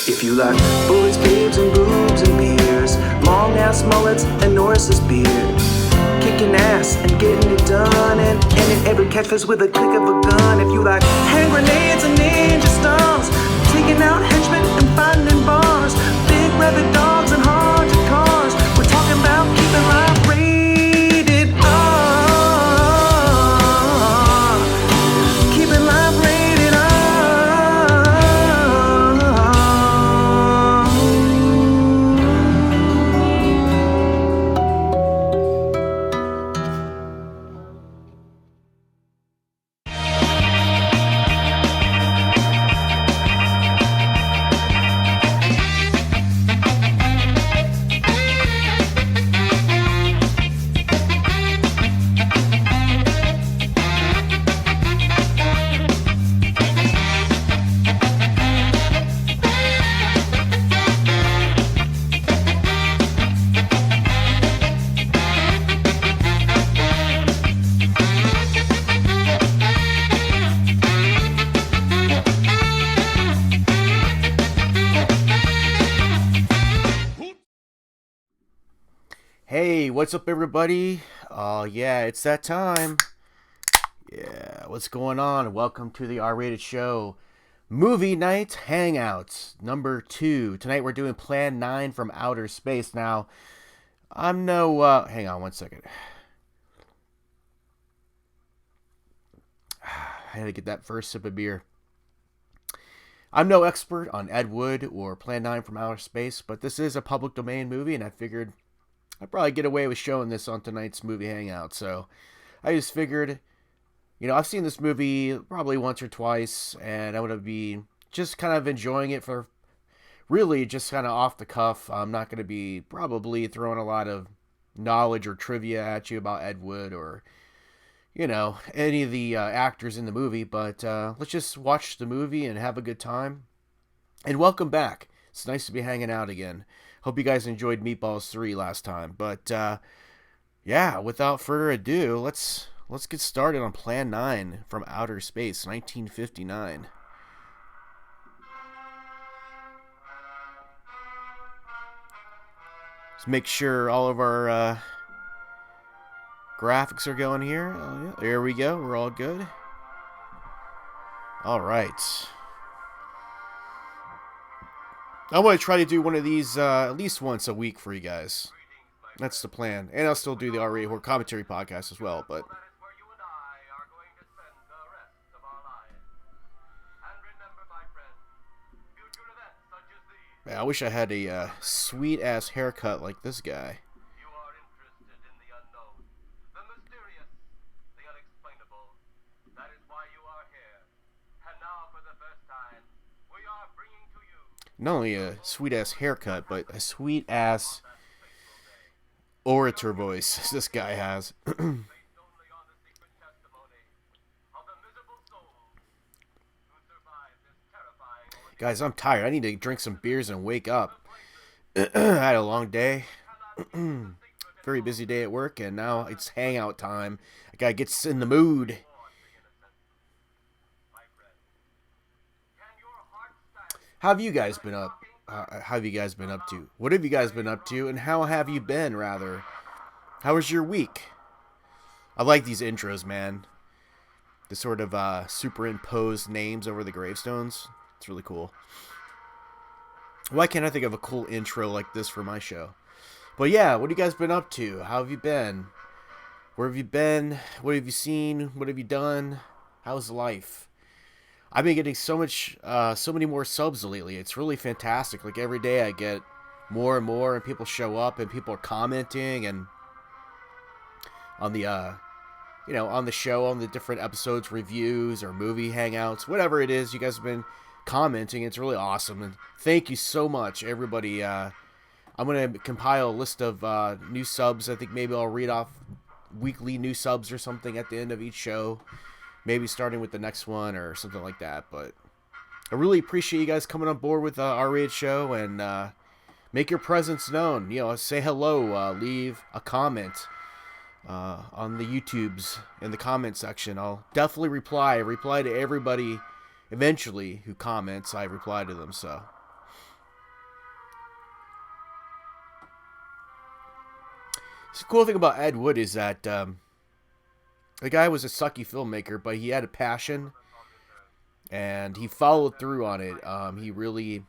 If you like bullets, babes, and boobs and beers, long ass mullets and Norris's beard, kicking ass and getting it done, and ending every catchphrase with a click of a gun. If you like hand grenades and ninja stars, taking out henchmen and finding bars, big rabbit dogs and haunted cars, we're talking about keeping life rated R. Keeping life rated R. Hey, what's up, everybody? Yeah, it's that time. Yeah, what's going on? Welcome to the R-Rated Show Movie Night Hangout number 2. Tonight we're doing Plan 9 from Outer Space. Now, I'm no, hang on one second. I had to get that first sip of beer. I'm no expert on Ed Wood or Plan 9 from Outer Space, but this is a public domain movie, and I figured I'd probably get away with showing this on tonight's movie hangout. So I just figured, I've seen this movie probably once or twice, and I'm going to be just kind of enjoying it for really just kind of off the cuff. I'm not going to be probably throwing a lot of knowledge or trivia at you about Ed Wood or, any of the actors in the movie. But let's just watch the movie and have a good time. And welcome back. It's nice to be hanging out again. Hope you guys enjoyed Meatballs 3 last time. But, yeah, without further ado, let's get started on Plan 9 from Outer Space, 1959. Let's make sure all of our graphics are going here. Oh, yeah. There we go. We're all good. All right. I want to try to do one of these at least once a week for you guys. That's the plan. And I'll still do the R-Rated Horror Commentary podcast as well, but man, I wish I had a sweet-ass haircut like this guy. Not only a sweet-ass haircut, but a sweet-ass orator voice this guy has. Guys, I'm tired. I need to drink some beers and wake up. I had a long day. Very busy day at work, and now it's hangout time. I gotta get in the mood. How have you guys been up? How have you guys been up to? What have you guys been up to? And how have you been, rather? How was your week? I like these intros, man. The sort of superimposed names over the gravestones. It's really cool. Why can't I think of a cool intro like this for my show? But yeah, what have you guys been up to? How have you been? Where have you been? What have you seen? What have you done? How's life? I've been getting so many more subs lately. It's really fantastic. Like every day I get more and more, and people show up, and people are commenting, and on the, on the show, on the different episodes, reviews, or movie hangouts, whatever it is, you guys have been commenting. It's really awesome, and thank you so much, everybody. I'm going to compile a list of new subs. I think maybe I'll read off weekly new subs or something at the end of each show. Maybe starting with the next one or something like that. But I really appreciate you guys coming on board with our R-Rated Show, and make your presence known. Say hello, leave a comment on the YouTubes in the comment section. I'll definitely reply to everybody eventually who comments. I reply to them. So The cool thing about Ed Wood is that the guy was a sucky filmmaker, but he had a passion and he followed through on it. He really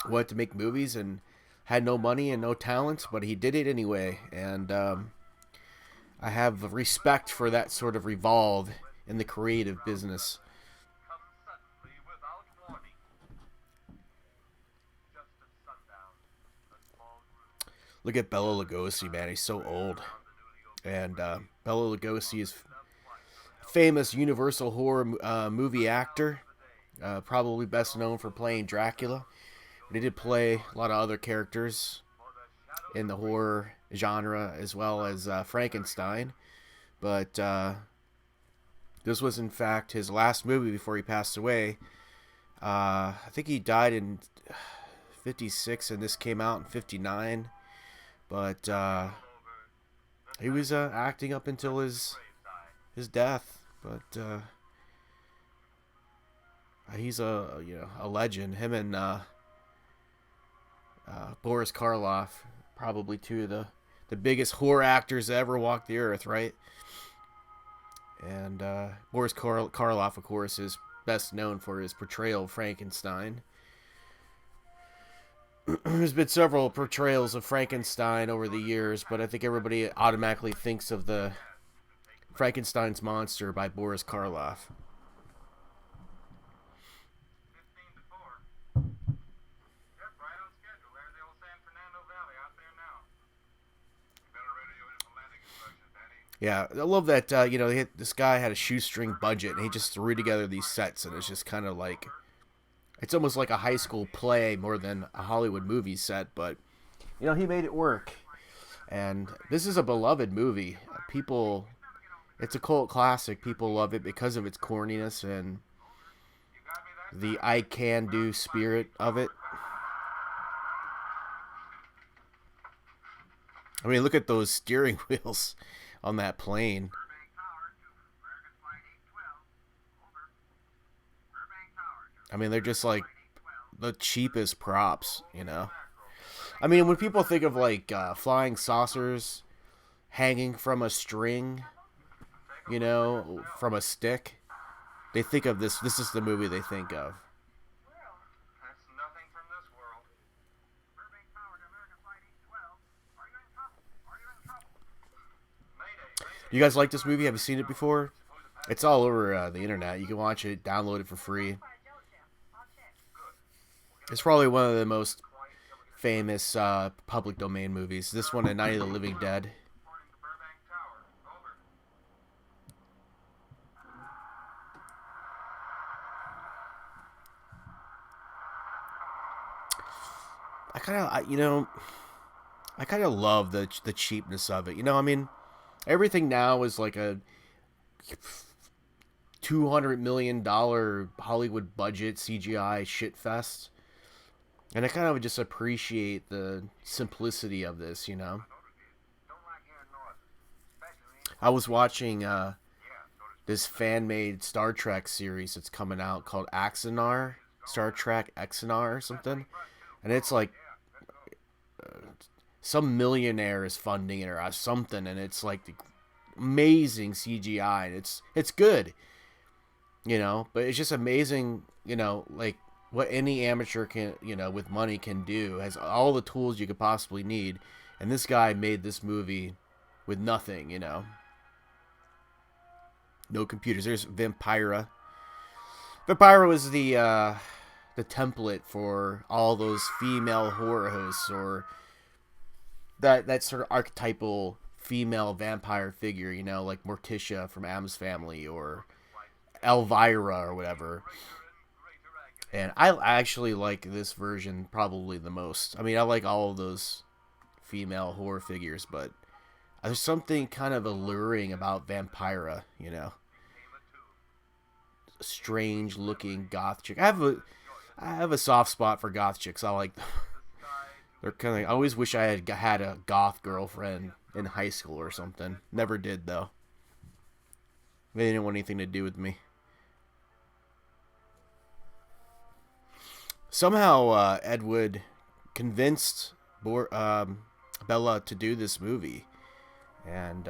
wanted to make movies and had no money and no talent, but he did it anyway. And I have respect for that sort of revolve in the creative business. Look at Bela Lugosi, man. He's so old. And Bela Lugosi is famous Universal horror movie actor. Probably best known for playing Dracula. But he did play a lot of other characters in the horror genre as well as Frankenstein. But this was in fact his last movie before he passed away. I think he died in 56 and this came out in 59. But he was acting up until his death. But he's a legend. Him and Boris Karloff, probably two of the biggest horror actors that ever walked the earth, right? And Boris Karloff, of course, is best known for his portrayal of Frankenstein. There's been several portrayals of Frankenstein over the years, but I think everybody automatically thinks of the Frankenstein's Monster by Boris Karloff. Yeah, I love that, this guy had a shoestring budget, and he just threw together these sets, and it's just kind of like, it's almost like a high school play more than a Hollywood movie set, but, he made it work. And this is a beloved movie. It's a cult classic. People love it because of its corniness and the I can do spirit of it. I mean, look at those steering wheels on that plane. I mean, they're just like the cheapest props, I mean, when people think of like flying saucers hanging from a string, from a stick, they think of this. This is the movie they think of. You guys like this movie? Have you seen it before? It's all over the internet. You can watch it, download it for free. It's probably one of the most famous public domain movies. This one and Night of the Living Dead. I kind of love the cheapness of it. I mean, everything now is like a $200 million Hollywood budget CGI shitfest. And I kind of just appreciate the simplicity of this, I was watching this fan-made Star Trek series that's coming out called Axanar, Star Trek Axanar or something. And it's like some millionaire is funding it or something, and it's like amazing CGI, and it's good, but it's just amazing, like what any amateur can, with money can do, has all the tools you could possibly need, and this guy made this movie with nothing, no computers. There's Vampira. Vampira was the template for all those female horror hosts, or that sort of archetypal female vampire figure, like Morticia from Addams Family or Elvira or whatever. And I actually like this version probably the most. I mean, I like all of those female horror figures, but there's something kind of alluring about Vampira, strange looking goth chick. I have a soft spot for goth chicks. I like them. They're kind of. I always wish I had a goth girlfriend in high school or something. Never did though. They didn't want anything to do with me. Somehow Ed Wood convinced Bela to do this movie, and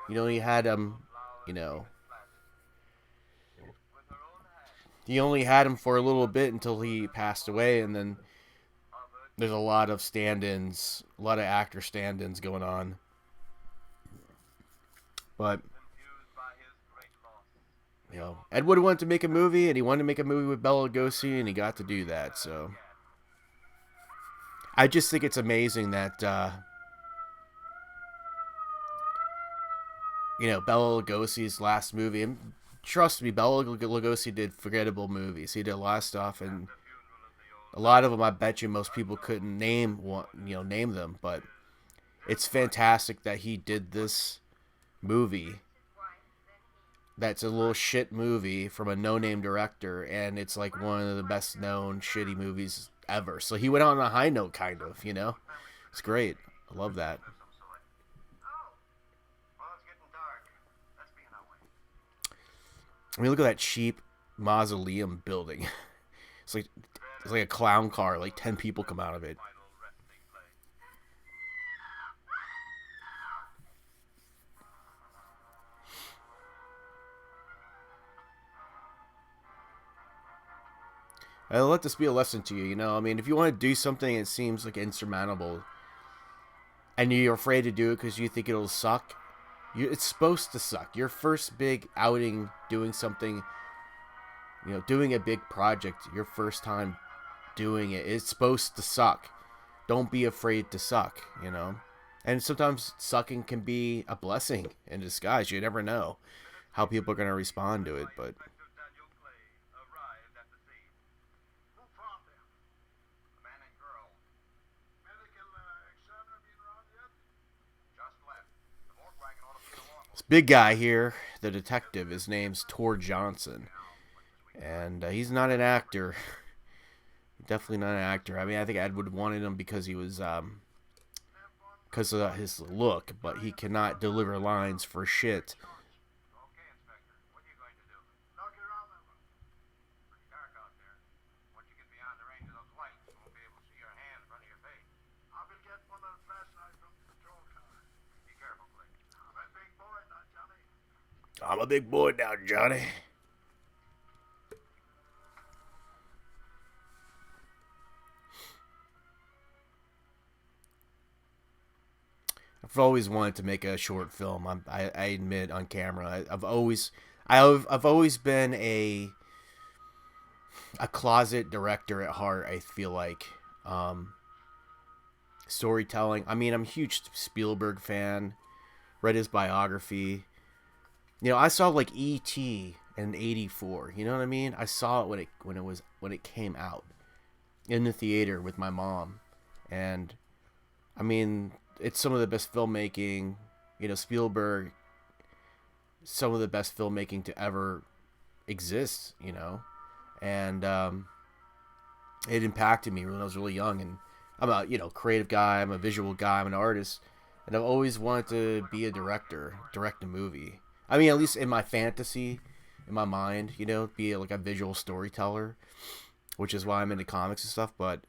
he had him, you know, he only had him for a little bit until he passed away, and then there's a lot of stand-ins, a lot of actor stand-ins going on. But Edwood wanted to make a movie, and he wanted to make a movie with Bela Lugosi, and he got to do that. So I just think it's amazing that Bela Lugosi's last movie. And trust me, Bela Lugosi did forgettable movies. He did a lot of stuff, and a lot of them, I bet you, most people couldn't name them. But it's fantastic that he did this movie. That's a little shit movie from a no-name director, and it's like one of the best-known shitty movies ever. So he went out on a high note, kind of, It's great. I love that. I mean, look at that cheap mausoleum building. It's like a clown car. Like 10 people come out of it. I'll let this be a lesson to you, I mean, if you want to do something that seems like insurmountable, and you're afraid to do it because you think it'll suck, it's supposed to suck. Your first big outing doing something, doing a big project, your first time doing it, it's supposed to suck. Don't be afraid to suck, And sometimes sucking can be a blessing in disguise. You never know how people are going to respond to it, but... Big guy here, the detective, his name's Tor Johnson, and he's not an actor. Definitely not an actor. I mean, I think Edwood wanted him because he was, because of his look, but he cannot deliver lines for shit. I'm a big boy now, Johnny. I've always wanted to make a short film. I admit on camera. I've always been a closet director at heart. I feel like storytelling. I mean, I'm a huge Spielberg fan. Read his biography. I saw like E.T. in '84. You know what I mean? I saw it when it came out in the theater with my mom, and I mean, it's some of the best filmmaking. Spielberg, some of the best filmmaking to ever exist. And it impacted me when I was really young. And I'm a creative guy. I'm a visual guy. I'm an artist, and I've always wanted to be a director, direct a movie. I mean, at least in my fantasy, in my mind, be like a visual storyteller, which is why I'm into comics and stuff. But,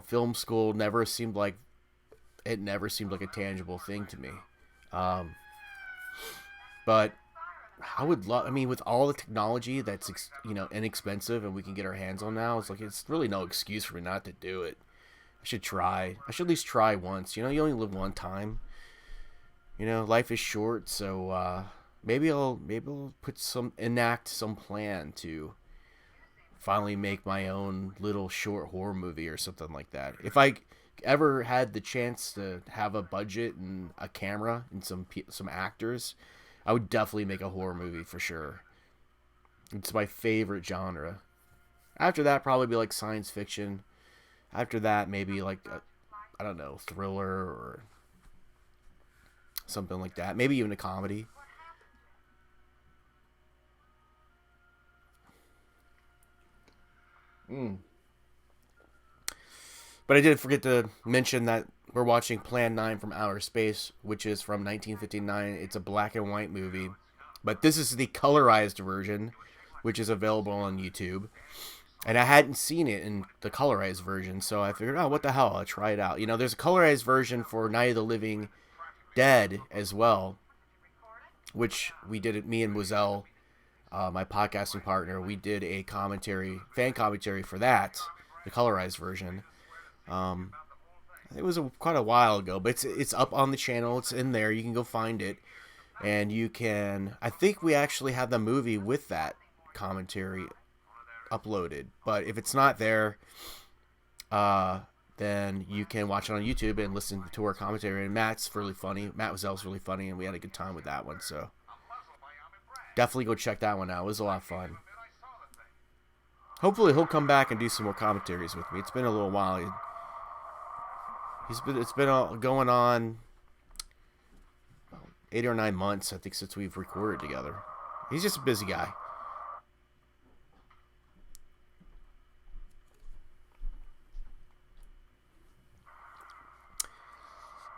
film school never seemed like a tangible thing to me. But I would love, I mean, with all the technology that's, inexpensive and we can get our hands on now, it's really no excuse for me not to do it. I should try. I should at least try once. You only live one time. Life is short, so maybe I'll enact some plan to finally make my own little short horror movie or something like that. If I ever had the chance to have a budget and a camera and some actors, I would definitely make a horror movie for sure. It's my favorite genre. After that, probably be like science fiction. After that, maybe like I don't know, thriller or something like that. Maybe even a comedy. But I did forget to mention that we're watching Plan 9 from Outer Space, which is from 1959. It's a black and white movie. But this is the colorized version, which is available on YouTube. And I hadn't seen it in the colorized version, so I figured, oh, what the hell, I'll try it out. You know, there's a colorized version for Night of the Living Dead as well, which we did it, me and Moselle, my podcasting partner, we did a fan commentary for that, the colorized version. It was quite a while ago, but it's up on the channel. It's in there. You can go find it, and you can. I think we actually have the movie with that commentary uploaded. But if it's not there, then you can watch it on YouTube and listen to our commentary. And Matt's really funny. Matt Wazel's really funny, and we had a good time with that one. So definitely go check that one out. It was a lot of fun. Hopefully he'll come back and do some more commentaries with me. It's been a little while. It's been going on 8 or 9 months, I think, since we've recorded together. He's just a busy guy.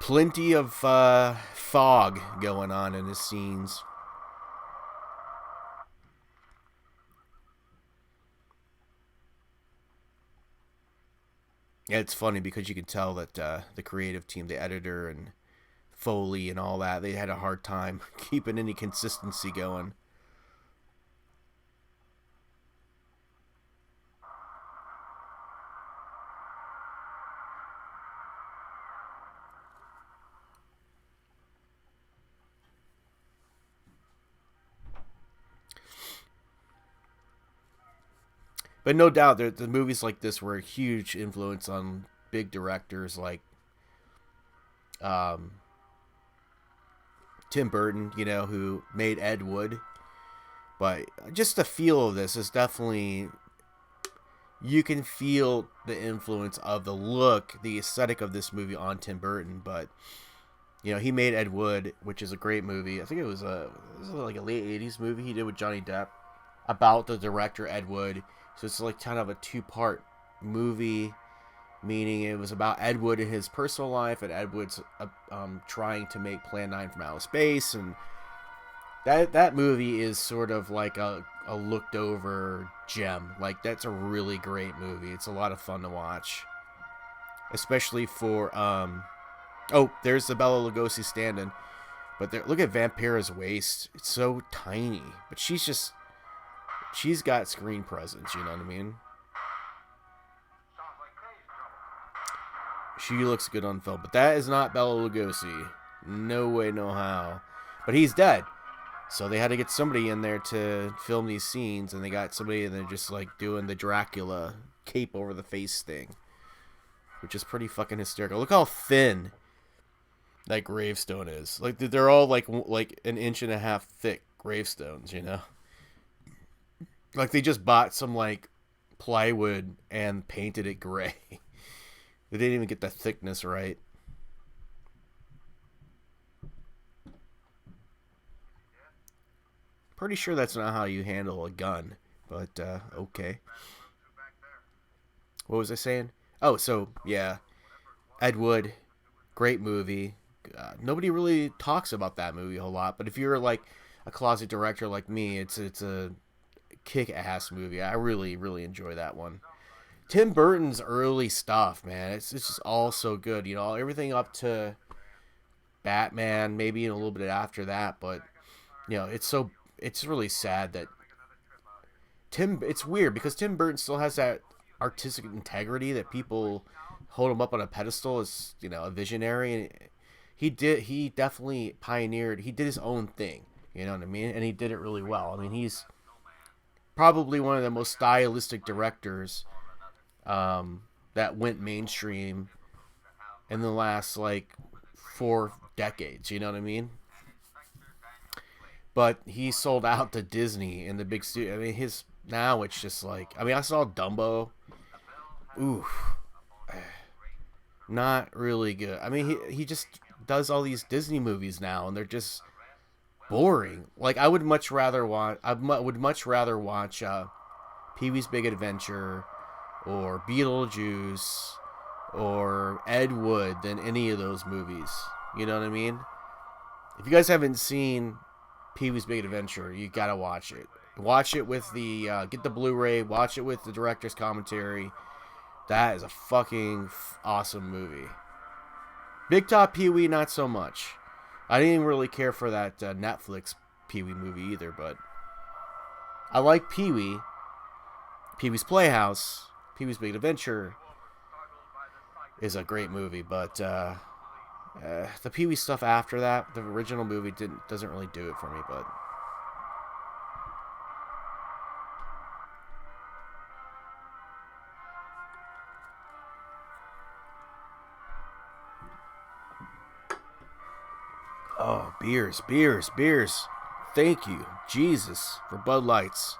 Plenty of fog going on in his scenes. Yeah, it's funny because you can tell that the creative team, the editor and Foley and all that, they had a hard time keeping any consistency going. But no doubt, the movies like this were a huge influence on big directors like Tim Burton, you know, who made Ed Wood. But just the feel of this is definitely, you can feel the influence of the look, the aesthetic of this movie on Tim Burton. But, you know, he made Ed Wood, which is a great movie. I think it was like a late 80s movie he did with Johnny Depp about the director Ed Wood. So it's like kind of a two-part movie, meaning it was about Ed Wood and his personal life, and Ed Wood's trying to make Plan 9 from outer space, and that movie is sort of like a looked-over gem. Like, that's a really great movie. It's a lot of fun to watch, especially for oh, there's the Bela Lugosi stand-in, but look at Vampira's waist. It's so tiny, but she's got screen presence, you know what I mean? She looks good on film, but that is not Bela Lugosi. No way, no how. But he's dead. So they had to get somebody in there to film these scenes, and they got somebody in there just like doing the Dracula cape over the face thing, which is pretty fucking hysterical. Look how thin that gravestone is. Like, they're all like 1.5 inches thick gravestones, you know? Like, they just bought some, like, plywood and painted it gray. They didn't even get the thickness right. Pretty sure that's not how you handle a gun, but, okay. What was I saying? Oh, so, yeah. Ed Wood, great movie. Nobody really talks about that movie a whole lot, but if you're, like, a closet director like me, it's a kick-ass movie. I really, really enjoy that one. Tim Burton's early stuff, man, it's just all so good. You know, everything up to Batman, maybe a little bit after that, but, you know, it's really sad that it's weird because Tim Burton still has that artistic integrity that people hold him up on a pedestal as, you know, a visionary, and he definitely pioneered. He did his own thing, you know what I mean, and he did it really well. I mean, he's probably one of the most stylistic directors that went mainstream in the last, like, 4 decades, you know what I mean? But he sold out to Disney in the big studio. I mean, now it's just like, I mean, I saw Dumbo. Ooh. Not really good. I mean, he just does all these Disney movies now, and they're just boring. Like, I would much rather watch Pee-wee's Big Adventure or Beetlejuice or Ed Wood than any of those movies. You know what I mean? If you guys haven't seen Pee-wee's Big Adventure, you gotta watch it. Watch it with the get the Blu-ray. Watch it with the director's commentary. That is a fucking awesome movie. Big Top Pee-wee, not so much. I didn't really care for that Netflix Pee-wee movie either, but I like Pee-wee. Pee-wee's Playhouse, Pee-wee's Big Adventure is a great movie, but the Pee-wee stuff after that, the original movie doesn't really do it for me, but oh, beers. Thank you, Jesus, for Bud Lights.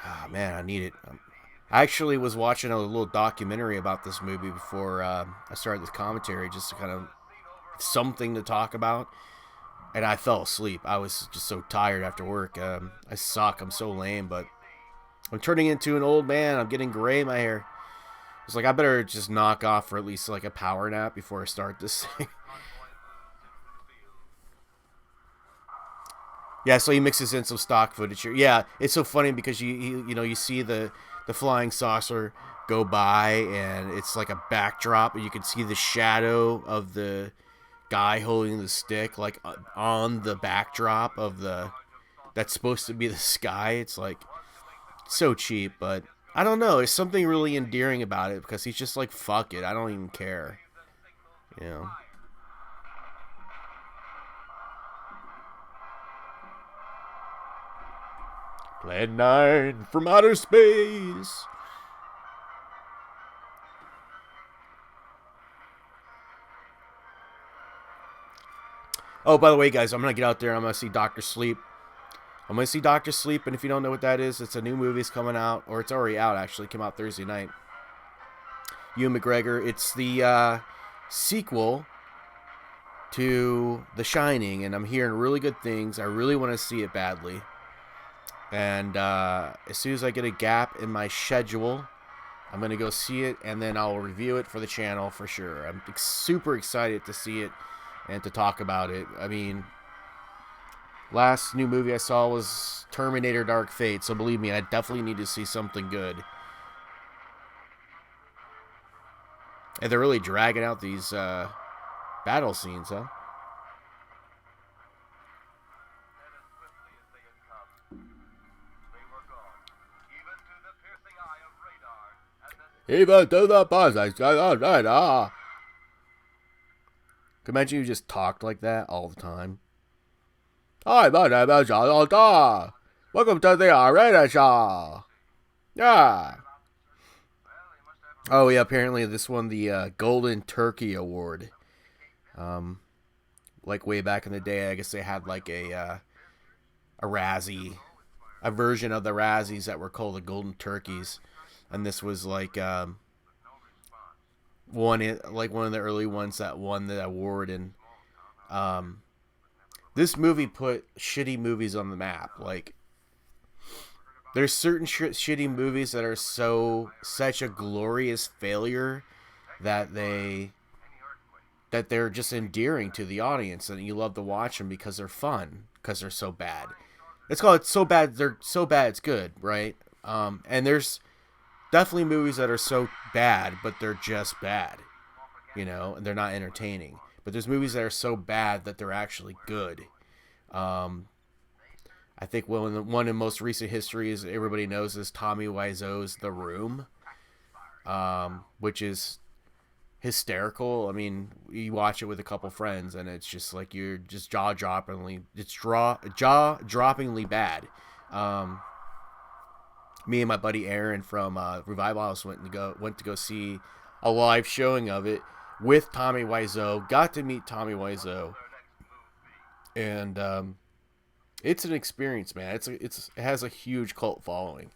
Ah, man, I need it. I actually was watching a little documentary about this movie before I started this commentary, just to kind of something to talk about. And I fell asleep. I was just so tired after work. I suck. I'm so lame, but I'm turning into an old man. I'm getting gray in my hair. It's like I better just knock off for at least like a power nap before I start this thing. Yeah, so he mixes in some stock footage here. Yeah, it's so funny because you see the flying saucer go by, and it's like a backdrop, and you can see the shadow of the guy holding the stick like on the backdrop of that's supposed to be the sky. It's like so cheap, but I don't know. There's something really endearing about it because he's just like, fuck it, I don't even care, you know. Plan 9 from outer space. Oh, by the way, guys, I'm going to get out there. I'm going to see Dr. Sleep. I'm going to see Dr. Sleep, and if you don't know what that is, it's a new movie that's coming out, or it's already out, actually. It came out Thursday night. Ewan McGregor. It's the sequel to The Shining, and I'm hearing really good things. I really want to see it badly. And as soon as I get a gap in my schedule, I'm going to go see it, and then I'll review it for the channel for sure. I'm super excited to see it and to talk about it. I mean, last new movie I saw was Terminator Dark Fate, so believe me, I definitely need to see something good. And they're really dragging out these battle scenes, huh? Even to the buzz, I said, all right, ah. Can you imagine you just talked like that all the time? Hi, my name is John. Welcome to the Arena Show. Yeah. Oh, yeah, apparently this won the Golden Turkey Award. Like way back in the day, I guess they had like a Razzie, a version of the Razzies that were called the Golden Turkeys. And this was like one of the early ones that won the award. And this movie put shitty movies on the map. Like, there's certain shitty movies that are such a glorious failure that they're just endearing to the audience, and you love to watch them because they're fun, because they're so bad. It's called So Bad They're So Bad It's Good, right? And there's definitely movies that are so bad, but they're just bad, you know, and they're not entertaining. But there's movies that are so bad that they're actually good. I think one of the most recent histories everybody knows is Tommy Wiseau's The Room, which is hysterical. I mean, you watch it with a couple friends, and it's just like you're just jaw-droppingly bad. Me and my buddy Aaron from Revival House went to go see a live showing of it with Tommy Wiseau. Got to meet Tommy Wiseau, and it's an experience, man. It has a huge cult following.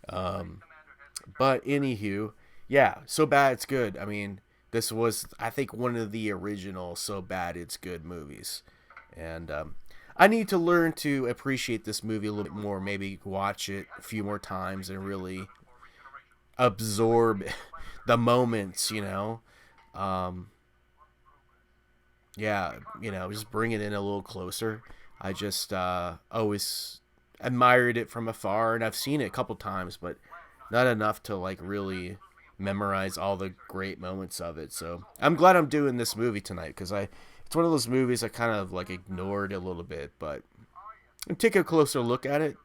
But anywho, yeah, So Bad It's Good. I mean, this was, I think, one of the original So Bad It's Good movies, and I need to learn to appreciate this movie a little bit more. Maybe watch it a few more times and really absorb the moments, you know. yeah, just bring it in a little closer. I just always admired it from afar, and I've seen it a couple times, but not enough to like really memorize all the great moments of it. So I'm glad I'm doing this movie tonight because it's one of those movies I kind of like ignored a little bit, but take a closer look at it,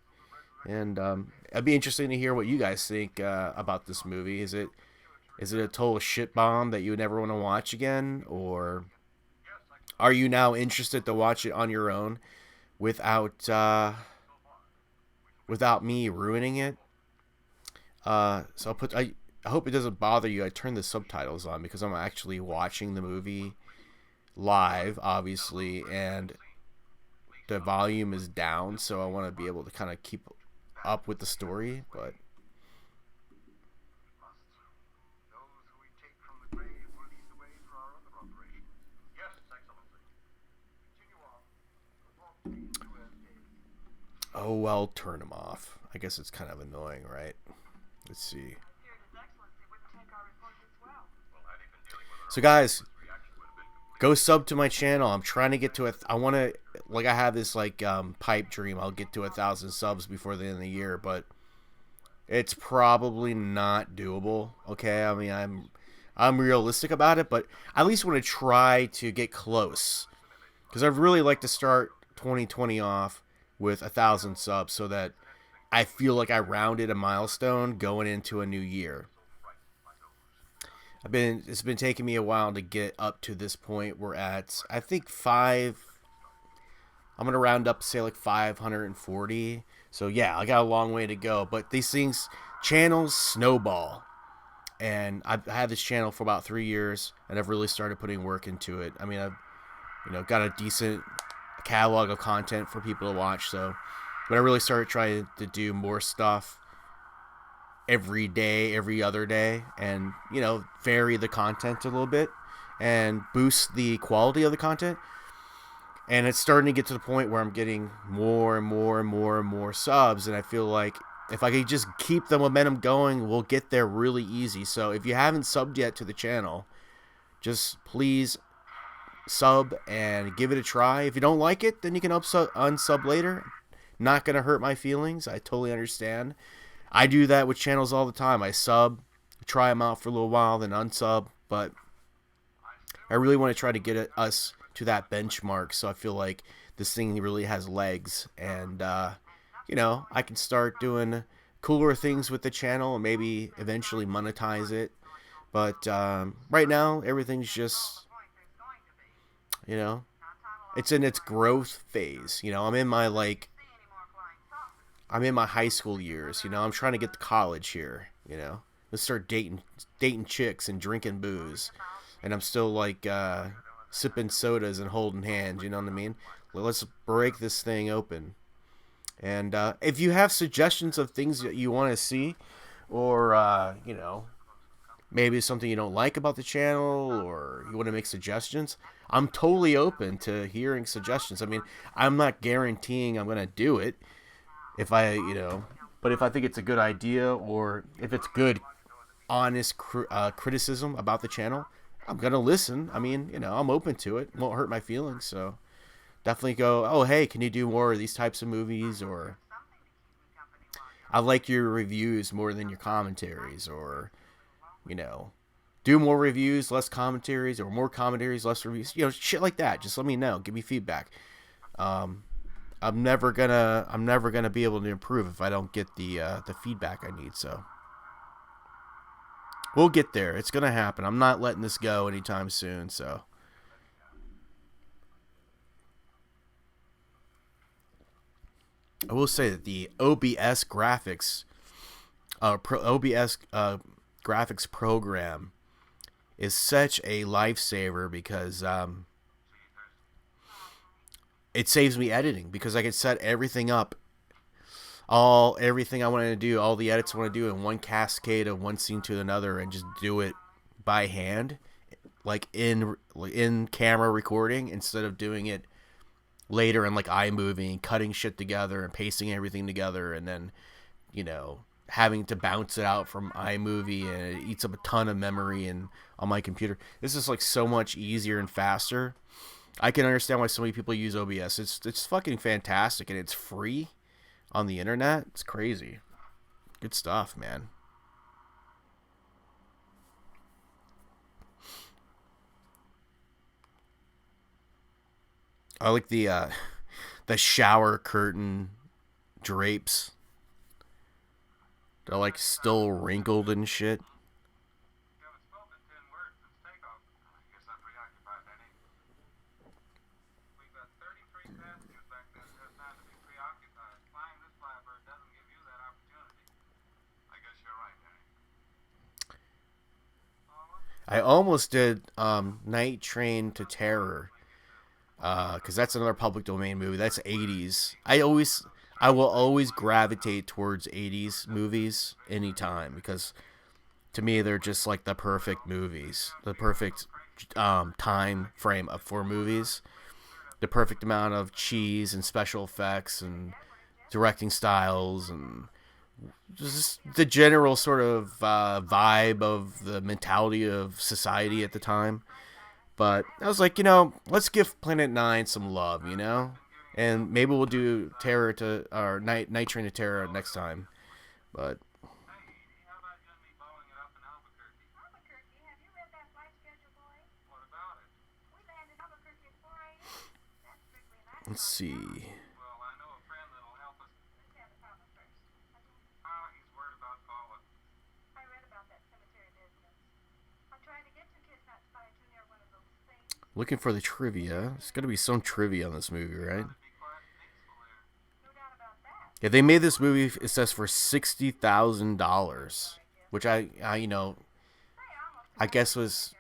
and it'd be interesting to hear what you guys think about this movie. Is it a total shit bomb that you would never want to watch again, or are you now interested to watch it on your own without without me ruining it? So I hope it doesn't bother you. I turned the subtitles on because I'm actually watching the movie live, obviously, and the volume is down, so I want to be able to kind of keep up with the story. But oh well, turn them off. I guess it's kind of annoying, right? Let's see. So guys, go sub to my channel. I'm trying to get to I want to, like, I have this like pipe dream. I'll get to 1,000 subs before the end of the year, but it's probably not doable. Okay, I mean, I'm realistic about it, but I at least want to try to get close because I'd really like to start 2020 off with 1,000 subs so that I feel like I rounded a milestone going into a new year. It's been taking me a while to get up to this point. We're at, I think, I'm gonna round up, say, like 540. So yeah, I got a long way to go. But these channels snowball, and I've had this channel for about 3 years, and I've really started putting work into it. I mean, I've got a decent catalog of content for people to watch. So, but I really started trying to do more stuff every day, every other day, and vary the content a little bit and boost the quality of the content. And it's starting to get to the point where I'm getting more and more and more and more subs, and I feel like if I could just keep the momentum going, we'll get there really easy. So if you haven't subbed yet to the channel, just please sub and give it a try. If you don't like it, then you can unsub later. Not gonna hurt my feelings. I totally understand. I do that with channels all the time. I sub, try them out for a little while, then unsub. But I really want to try to get us to that benchmark, so I feel like this thing really has legs, and I can start doing cooler things with the channel and maybe eventually monetize it. But right now, everything's just it's in its growth phase. I'm in my high school years. I'm trying to get to college here. Let's start dating chicks and drinking booze, and I'm still like sipping sodas and holding hands. You know what I mean? Let's break this thing open. And if you have suggestions of things that you want to see, or maybe something you don't like about the channel, or you want to make suggestions, I'm totally open to hearing suggestions. I mean, I'm not guaranteeing I'm going to do it. But if I think it's a good idea, or if it's good, honest criticism about the channel, I'm gonna listen. I mean, I'm open to it. It won't hurt my feelings. So definitely go, oh, hey, can you do more of these types of movies? Or I like your reviews more than your commentaries. Or, do more reviews, less commentaries, or more commentaries, less reviews. Shit like that. Just let me know. Give me feedback. I'm never gonna be able to improve if I don't get the feedback I need. So we'll get there. It's gonna happen. I'm not letting this go anytime soon. So I will say that the OBS graphics graphics program is such a lifesaver because it saves me editing, because I can set everything up, everything I want to do, all the edits I want to do in one cascade of one scene to another, and just do it by hand, like in camera recording, instead of doing it later in like iMovie and cutting shit together and pasting everything together, and then having to bounce it out from iMovie, and it eats up a ton of memory and on my computer. This is like so much easier and faster. I can understand why so many people use OBS. It's fucking fantastic, and it's free on the internet. It's crazy. Good stuff, man. I like the shower curtain drapes. They're like still wrinkled and shit. I almost did Night Train to Terror, because that's another public domain movie. That's 80s. I will always gravitate towards 80s movies anytime, because to me they're just like the perfect movies, the perfect time frame for movies, the perfect amount of cheese and special effects and directing styles and just the general sort of vibe of the mentality of society at the time. But I was like, let's give Planet Nine some love, and maybe we'll do Terror to or Night Train to Terror next time. But let's see. Looking for the trivia. There's got to be some trivia on this movie, right? Yeah, they made this movie, it says, for $60,000, which I guess was,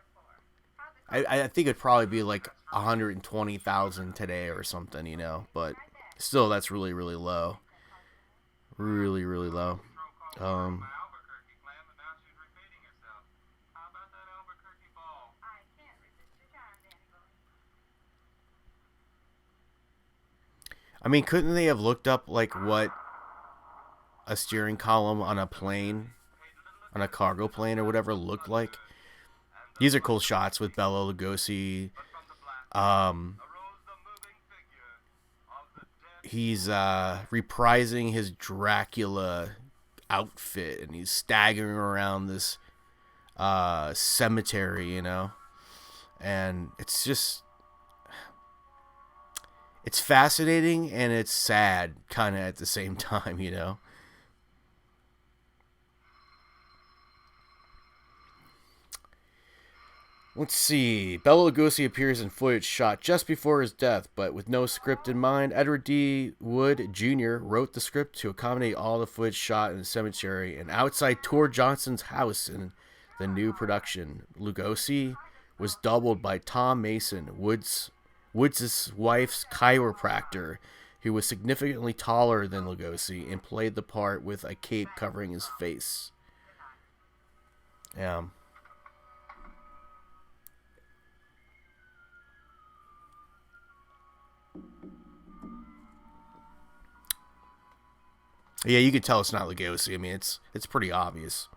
I think it'd probably be like 120,000 today or something, but still, that's really, really low. Really, really low. I mean, couldn't they have looked up, like, what a steering column on a plane, on a cargo plane or whatever, looked like? These are cool shots with Bela Lugosi. He's reprising his Dracula outfit, and he's staggering around this cemetery, and it's just... It's fascinating and it's sad kind of at the same time, Let's see. Bela Lugosi appears in footage shot just before his death, but with no script in mind. Edward D. Wood Jr. wrote the script to accommodate all the footage shot in the cemetery and outside Tor Johnson's house in the new production. Lugosi was doubled by Tom Mason, Woods' wife's chiropractor, who was significantly taller than Lugosi and played the part with a cape covering his face. Yeah. Yeah, you can tell it's not Lugosi. I mean, it's pretty obvious.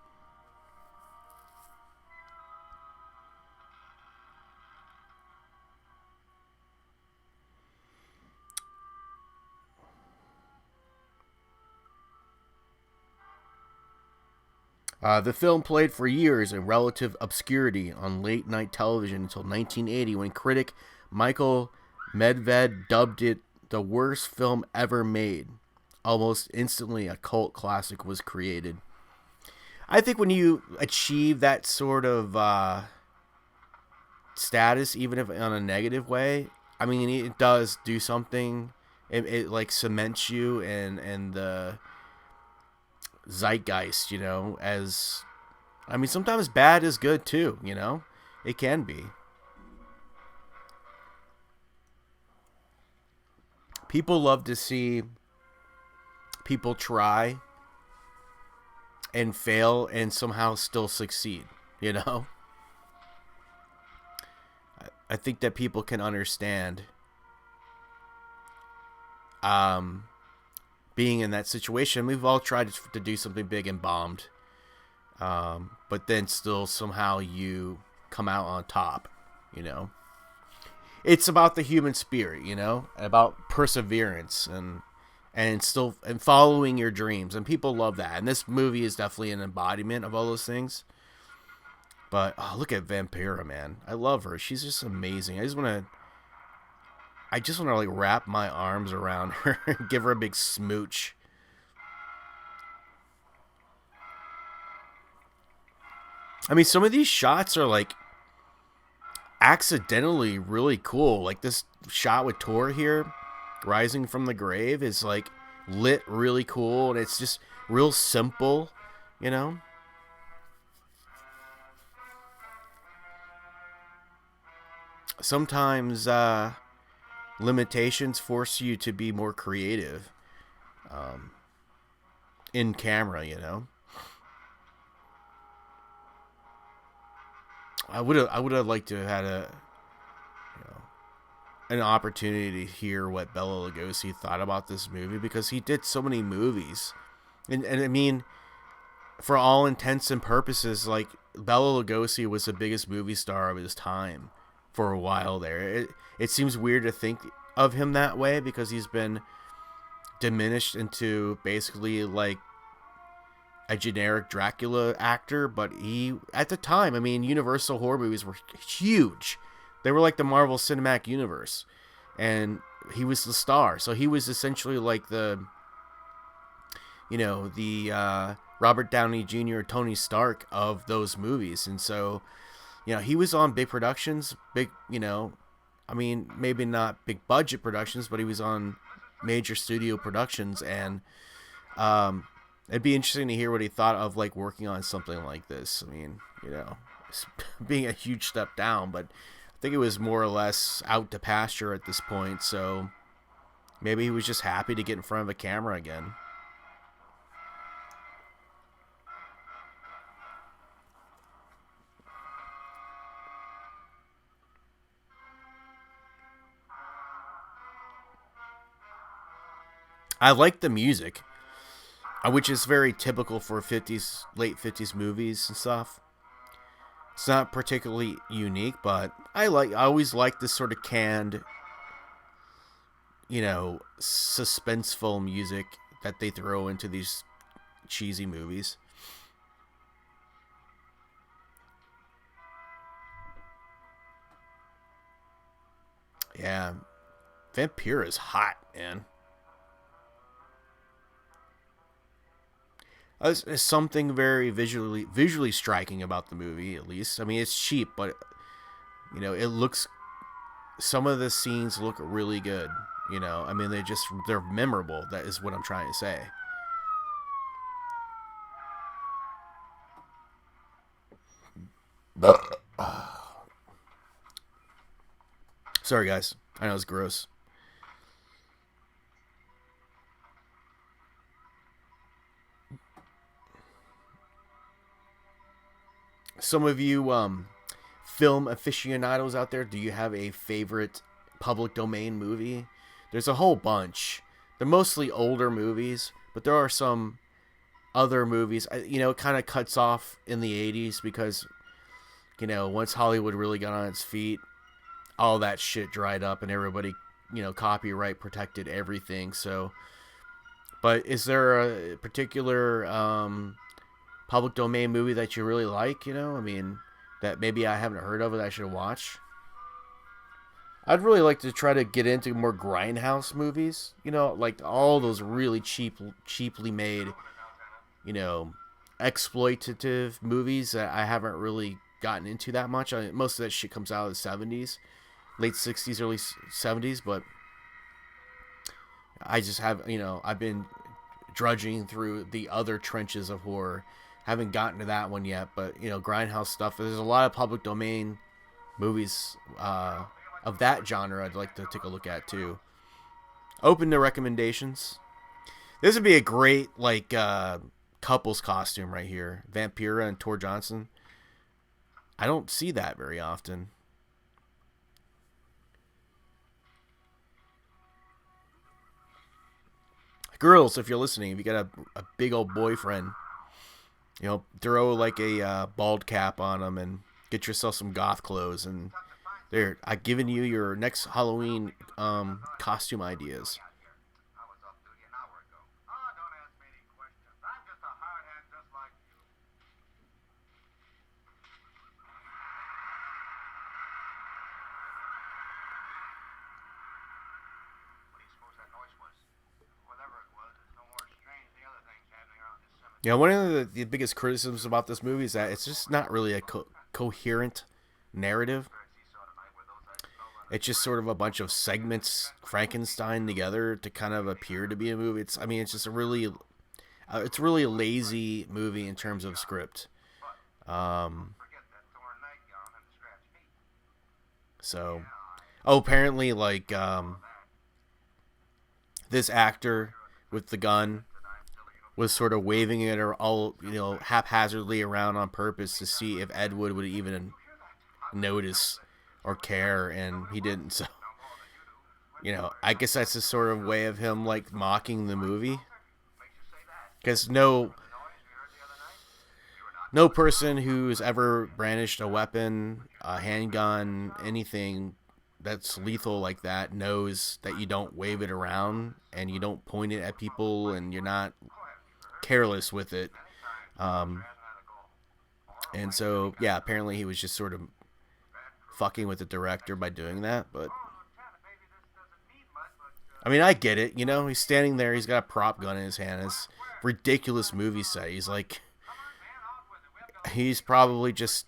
The film played for years in relative obscurity on late-night television until 1980, when critic Michael Medved dubbed it the worst film ever made. Almost instantly, a cult classic was created. I think when you achieve that sort of status, even if in a negative way, I mean, it does do something. It like cements you and the zeitgeist, as... I mean, sometimes bad is good too, It can be. People love to see people try and fail and somehow still succeed, I think that people can understand being in that situation. We've all tried to do something big and bombed, but then still somehow you come out on top, it's about the human spirit, you know, about perseverance and following your dreams, and people love that. And this movie is definitely an embodiment of all those things. But oh, look at Vampira, man. I love her. She's just amazing. I just want to like wrap my arms around her and give her a big smooch. I mean, some of these shots are like accidentally really cool. Like this shot with Tor here, rising from the grave, is like lit really cool, and it's just real simple, you know? Sometimes limitations force you to be more creative in camera, you know? I would have liked to have had an opportunity to hear what Bela Lugosi thought about this movie, because he did so many movies, and I mean, for all intents and purposes, like Bela Lugosi was the biggest movie star of his time for a while there. It seems weird to think of him that way, because he's been diminished into basically like a generic Dracula actor, but he, at the time, I mean, Universal horror movies were huge. They were like the Marvel Cinematic Universe, and he was the star. So he was essentially like the Robert Downey Jr., Tony Stark of those movies. And so, you know, he was on big productions, I mean, maybe not big budget productions, but he was on major studio productions, and it'd be interesting to hear what he thought of like working on something like this. I mean, you know, it's being a huge step down, but I think it was more or less out to pasture at this point. So maybe he was just happy to get in front of a camera again. I like the music, which is very typical for late 50s movies and stuff. It's not particularly unique, but I always like this sort of canned, you know, suspenseful music that they throw into these cheesy movies. Yeah, Vampire is hot, man. There's something very visually striking about the movie, at least. I mean, it's cheap, but you know, it looks. Some of the scenes look really good. You know, I mean, they're memorable. That is what I'm trying to say. Sorry, guys. I know it's gross. Some of you film aficionados out there, do you have a favorite public domain movie? There's a whole bunch. They're mostly older movies, but there are some other movies. You know, it kind of cuts off in the 80s because, you know, once Hollywood really got on its feet, all that shit dried up and everybody, you know, copyright protected everything. So, but is there a particular public domain movie that you really like, you know? I mean, that maybe I haven't heard of it I should watch? I'd really like to try to get into more grindhouse movies, you know, like all those really cheaply made, you know, exploitative movies that I haven't really gotten into that much. Most of that shit comes out of the 70s, late 60s, early 70s, but I just have, you know, I've been drudging through the other trenches of horror. Haven't gotten to that one yet, but, you know, grindhouse stuff. There's a lot of public domain movies of that genre I'd like to take a look at too. Open to recommendations. This would be a great like couples costume right here. Vampira and Tor Johnson. I don't see that very often. Girls, if you're listening, if you got a big old boyfriend, you know, throw like a bald cap on him and get yourself some goth clothes and There, I've given you your next Halloween costume ideas. I was off duty an hour ago. Oh, don't ask me any questions. I'm just a hard hand just like you. What do you suppose that noise was? Whatever it was, it's no more strange than the other things happening around this cemetery. Yeah, one of the biggest criticisms about this movie is that it's just not really a coherent narrative. It's just sort of a bunch of segments Frankenstein together to kind of appear to be a movie. It's just a really, it's really a lazy movie in terms of script. So, apparently, like, this actor with the gun was sort of waving it or all, haphazardly around on purpose to see if Edwood would even notice or care, and he didn't. So, I guess that's a sort of way of him like mocking the movie, because no person who's ever brandished a weapon, a handgun, anything that's lethal like that knows that you don't wave it around and you don't point it at people and you're not careless with it. And so, yeah, apparently he was just sort of fucking with the director by doing that. But I mean, I get it. He's standing there. He's got a prop gun in his hand. It's ridiculous movie set. He's probably just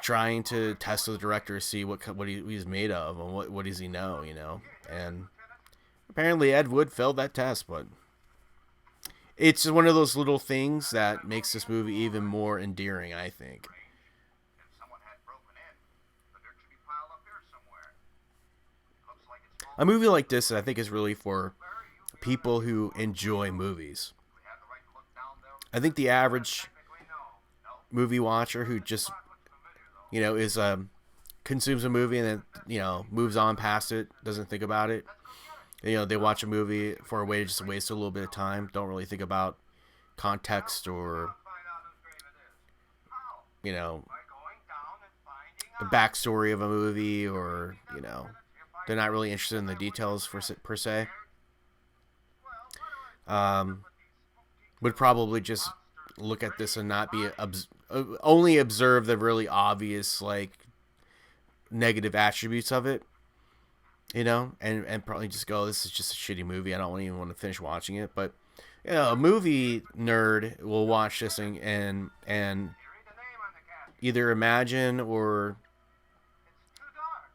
trying to test the director to see what he's made of and what does he know. And apparently Ed Wood failed that test, but it's one of those little things that makes this movie even more endearing, I think. A movie like this, I think, is really for people who enjoy movies. I think the average movie watcher who just, is consumes a movie and then, moves on past it, doesn't think about it. They watch a movie for a way to just waste a little bit of time, don't really think about context or, the backstory of a movie, or, they're not really interested in the details per se. Would probably just look at this and not be only observe the really obvious like negative attributes of it, and probably just go, this is just a shitty movie. I don't even want to finish watching it. But a movie nerd will watch this and either imagine or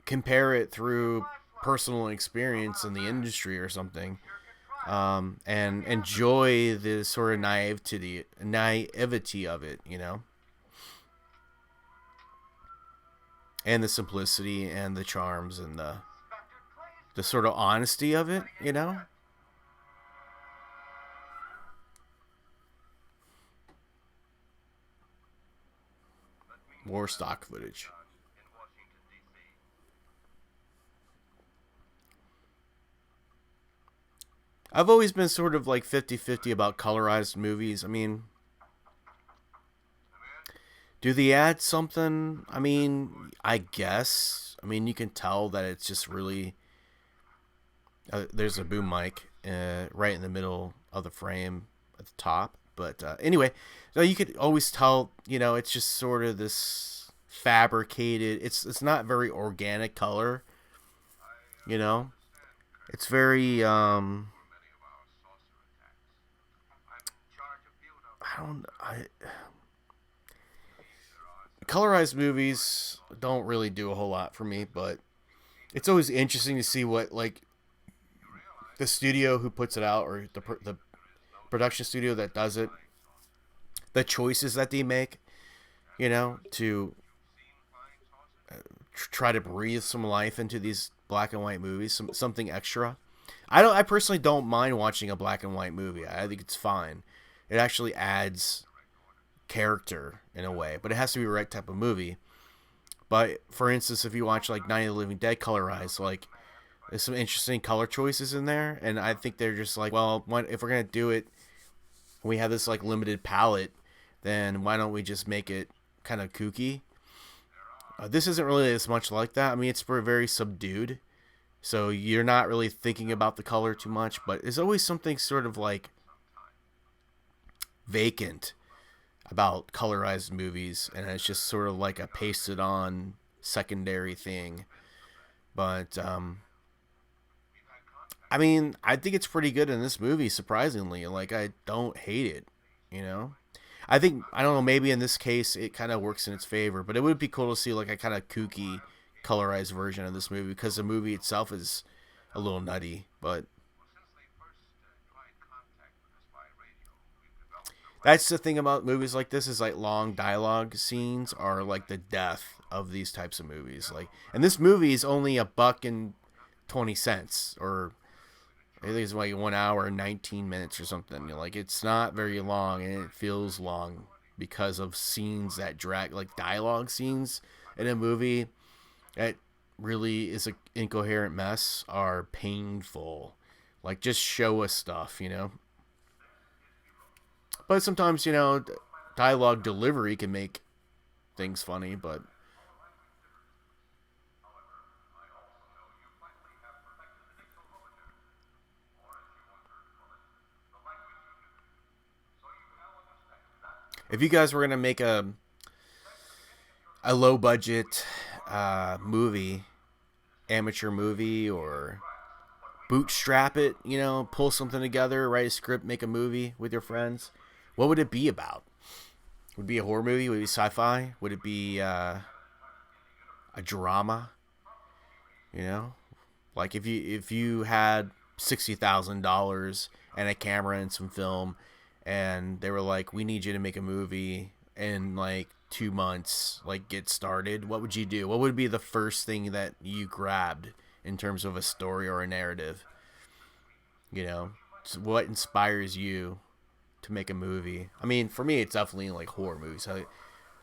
compare it through personal experience in the industry or something, and enjoy the sort of naivety of it, and the simplicity and the charms and the sort of honesty of it, More stock footage. I've always been sort of like 50-50 about colorized movies. I mean, do they add something? I mean, I guess. I mean, you can tell that it's just really... there's a boom mic right in the middle of the frame at the top. But anyway, so you could always tell, it's just sort of this fabricated... It's not very organic color, It's very... colorized movies don't really do a whole lot for me, but it's always interesting to see what like the studio who puts it out, or the production studio that does it, the choices that they make, to try to breathe some life into these black and white movies, something extra. I personally don't mind watching a black and white movie. I think it's fine. It actually adds character in a way, but it has to be the right type of movie. But for instance, if you watch like Night of the Living Dead colorized, like there's some interesting color choices in there, and I think they're just like, well, if we're gonna do it, we have this like limited palette, then why don't we just make it kind of kooky? This isn't really as much like that. I mean, it's very subdued, so you're not really thinking about the color too much, but there's always something sort of like vacant about colorized movies, and it's just sort of like a pasted on secondary thing. But I mean, I think it's pretty good in this movie, surprisingly. Like, I don't hate it, you know? I think, I don't know, maybe in this case it kind of works in its favor, but it would be cool to see like a kind of kooky colorized version of this movie, because the movie itself is a little nutty. But that's the thing about movies like this, is like long dialogue scenes are like the death of these types of movies. Like, and this movie is only $1.20, or I think it's like 1 hour and 19 minutes or something. Like, it's not very long, and it feels long because of scenes that drag, like dialogue scenes in a movie that really is an incoherent mess are painful. Like, just show us stuff, you know? But sometimes, you know, dialogue delivery can make things funny, but if you guys were going to make a low budget movie, amateur movie, or bootstrap it, you know, pull something together, write a script, make a movie with your friends, what would it be about? Would it be a horror movie? Would it be sci-fi? Would it be a drama? You know, like if you had $60,000 and a camera and some film, and they were like, we need you to make a movie in like 2 months, like get started, what would you do? What would be the first thing that you grabbed in terms of a story or a narrative? You know, so what inspires you to make a movie? I mean, for me, it's definitely like horror movies.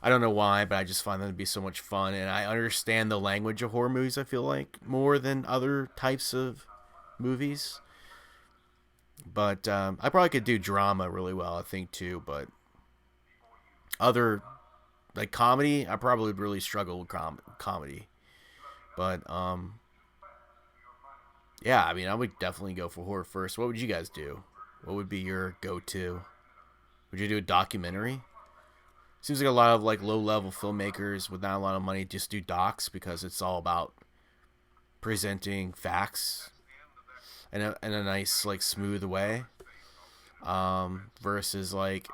I don't know why, but I just find them to be so much fun, and I understand the language of horror movies, I feel like, more than other types of movies. But I probably could do drama really well, I think, too. But other, like comedy, I probably would really struggle with comedy. But yeah, I mean, I would definitely go for horror first. What would you guys do? What would be your go-to? Would you do a documentary? Seems like a lot of like low-level filmmakers with not a lot of money just do docs, because it's all about presenting facts in a nice, like, smooth way, versus like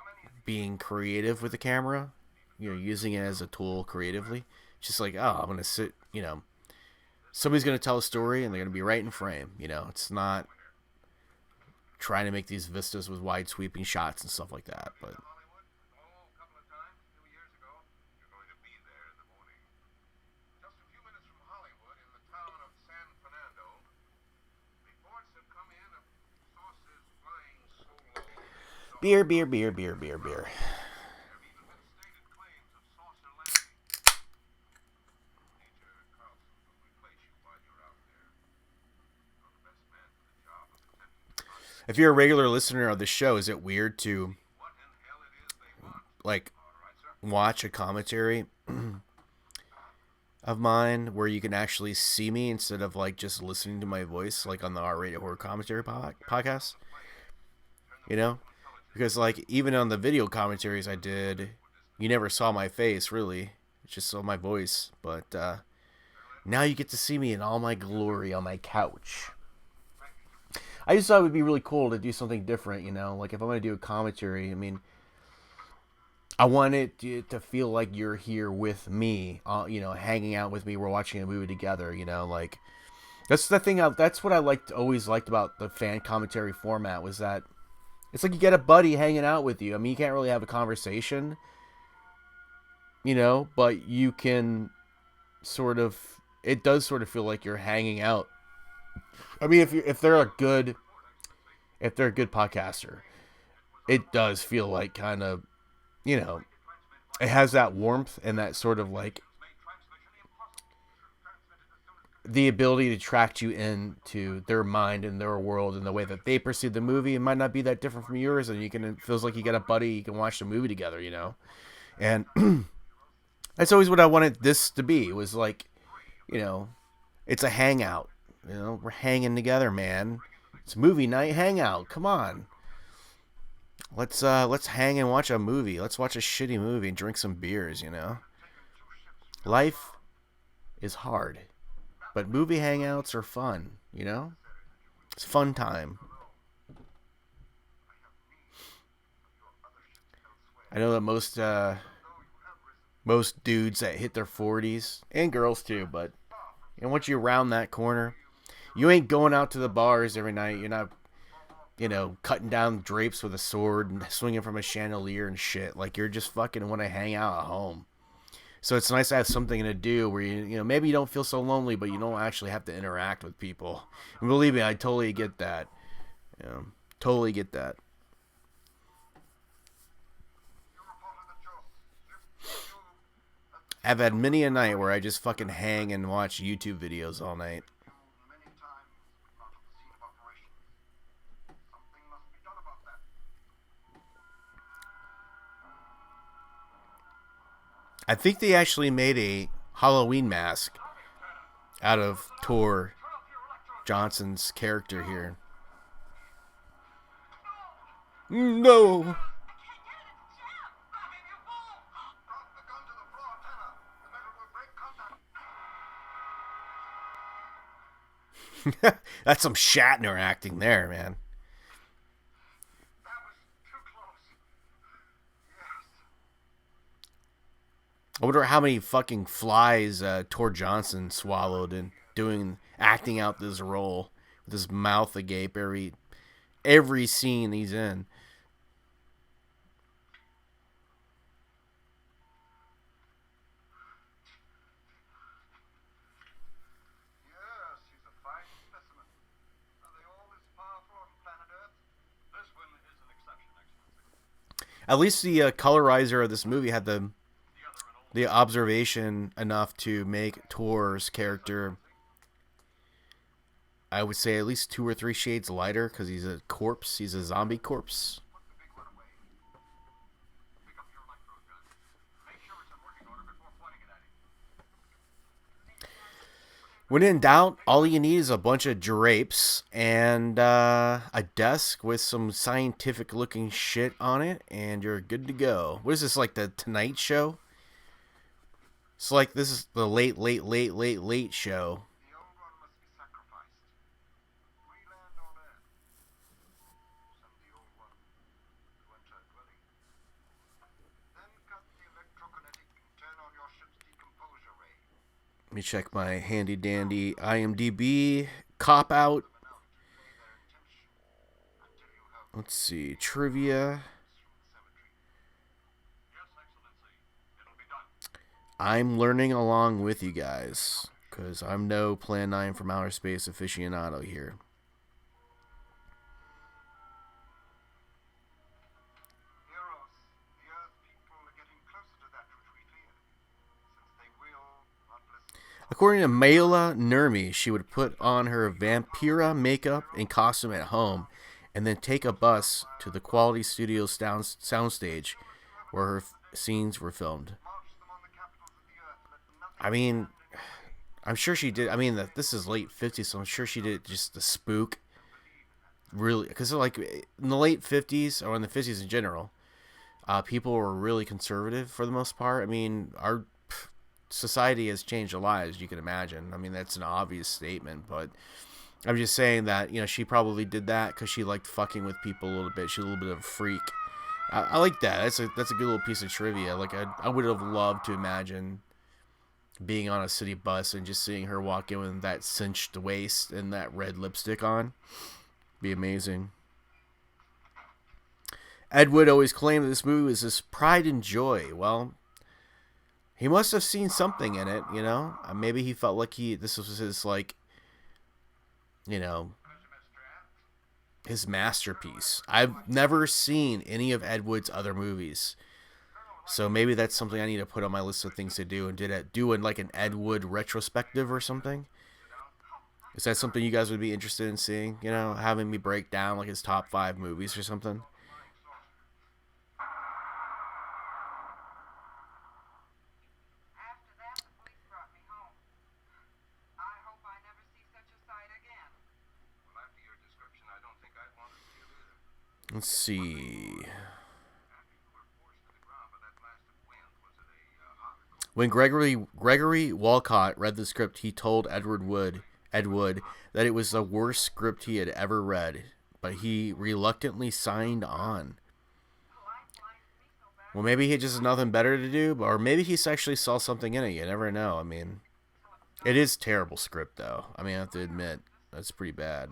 being creative with the camera, you know, using it as a tool creatively. Just like, oh, I'm gonna sit, you know, somebody's gonna tell a story and they're gonna be right in frame. You know, it's not trying to make these vistas with wide sweeping shots and stuff like that. But beer, beer, beer, beer, beer, beer. If you're a regular listener of the show, is it weird to like watch a commentary of mine where you can actually see me instead of like just listening to my voice, like on the R-rated horror commentary podcast? You know, because like even on the video commentaries I did, you never saw my face really; it's just saw my voice. But now you get to see me in all my glory on my couch. I just thought it would be really cool to do something different, you know? Like, if I'm going to do a commentary, I mean, I want it to feel like you're here with me, you know, hanging out with me. We're watching a movie together, you know? Like, that's the thing, that's what I always liked about the fan commentary format, was that it's like you get a buddy hanging out with you. I mean, you can't really have a conversation, you know? But you can sort of, it does sort of feel like you're hanging out. I mean, if they're a good podcaster, it does feel like kind of, you know, it has that warmth and that sort of like the ability to attract you into their mind and their world and the way that they perceive the movie. It might not be that different from yours, and it feels like you got a buddy, you can watch the movie together, you know. And That's always what I wanted this to be. It was like, you know, it's a hangout. You know, we're hanging together, man. It's movie night hangout. Come on. Let's hang and watch a movie. Let's watch a shitty movie and drink some beers, you know. Life is hard, but movie hangouts are fun, you know? It's fun time. I know that most dudes that hit their 40s and girls too, but once you round that corner, you ain't going out to the bars every night. You're not, cutting down drapes with a sword and swinging from a chandelier and shit. Like, you're just fucking want to hang out at home. So it's nice to have something to do where maybe you don't feel so lonely, but you don't actually have to interact with people. And believe me, I totally get that. Totally get that. I've had many a night where I just fucking hang and watch YouTube videos all night. I think they actually made a Halloween mask out of Tor Johnson's character here. No! That's some Shatner acting there, man. I wonder how many fucking flies Tor Johnson swallowed in acting out this role with his mouth agape every scene he's in. Yes, he's a fine specimen. Are they all this powerful on planet Earth? This one is an exception, Excellency. At least the colorizer of this movie had the observation enough to make Tor's character, I would say, at least 2 or 3 shades lighter, because he's a corpse. He's a zombie corpse. Put the big one away. Pick up your electro gun. Make sure it's in working order before pointing it at him. When in doubt, all you need is a bunch of drapes and a desk with some scientific looking shit on it, and you're good to go. What is this, like the Tonight Show? It's like this is the late show. The old one must be sacrificed. We land on Earth. Send the old one to enter a dwelling. Then cut the electrokinetic and turn on your ship's decomposure ray. Let me check my handy dandy IMDb cop out. Let's see, trivia. I'm learning along with you guys, because I'm no Plan 9 from Outer Space aficionado here. Heroes, the Earth people are getting closer to that which we fear, since they will not listen. According to Mayla Nurmi, she would put on her Vampira makeup and costume at home, and then take a bus to the Quality Studios soundstage, where her scenes were filmed. I mean, I'm sure she did. I mean, this is late 50s, so I'm sure she did just the spook. Really, because like in the late 50s, or in the 50s in general, people were really conservative for the most part. I mean, our society has changed a lot, as you can imagine. I mean, that's an obvious statement, but I'm just saying that, she probably did that because she liked fucking with people a little bit. She's a little bit of a freak. I like that. That's a good little piece of trivia. Like, I would have loved to imagine being on a city bus and just seeing her walk in with that cinched waist and that red lipstick on. Be amazing. Edwood always claimed that this movie was his pride and joy. Well, he must have seen something in it, Maybe he felt like this was his, like, his masterpiece. I've never seen any of Edwood's other movies. So maybe that's something I need to put on my list of things to do, and do like an Edwood retrospective or something. Is that something you guys would be interested in seeing? Having me break down like his top 5 movies or something? Let's see. When Gregory Walcott read the script, he told Edward Wood that it was the worst script he had ever read, but he reluctantly signed on. Well, maybe he just has nothing better to do, or maybe he actually saw something in it. You never know. I mean, it is terrible script, though. I mean, I have to admit, that's pretty bad.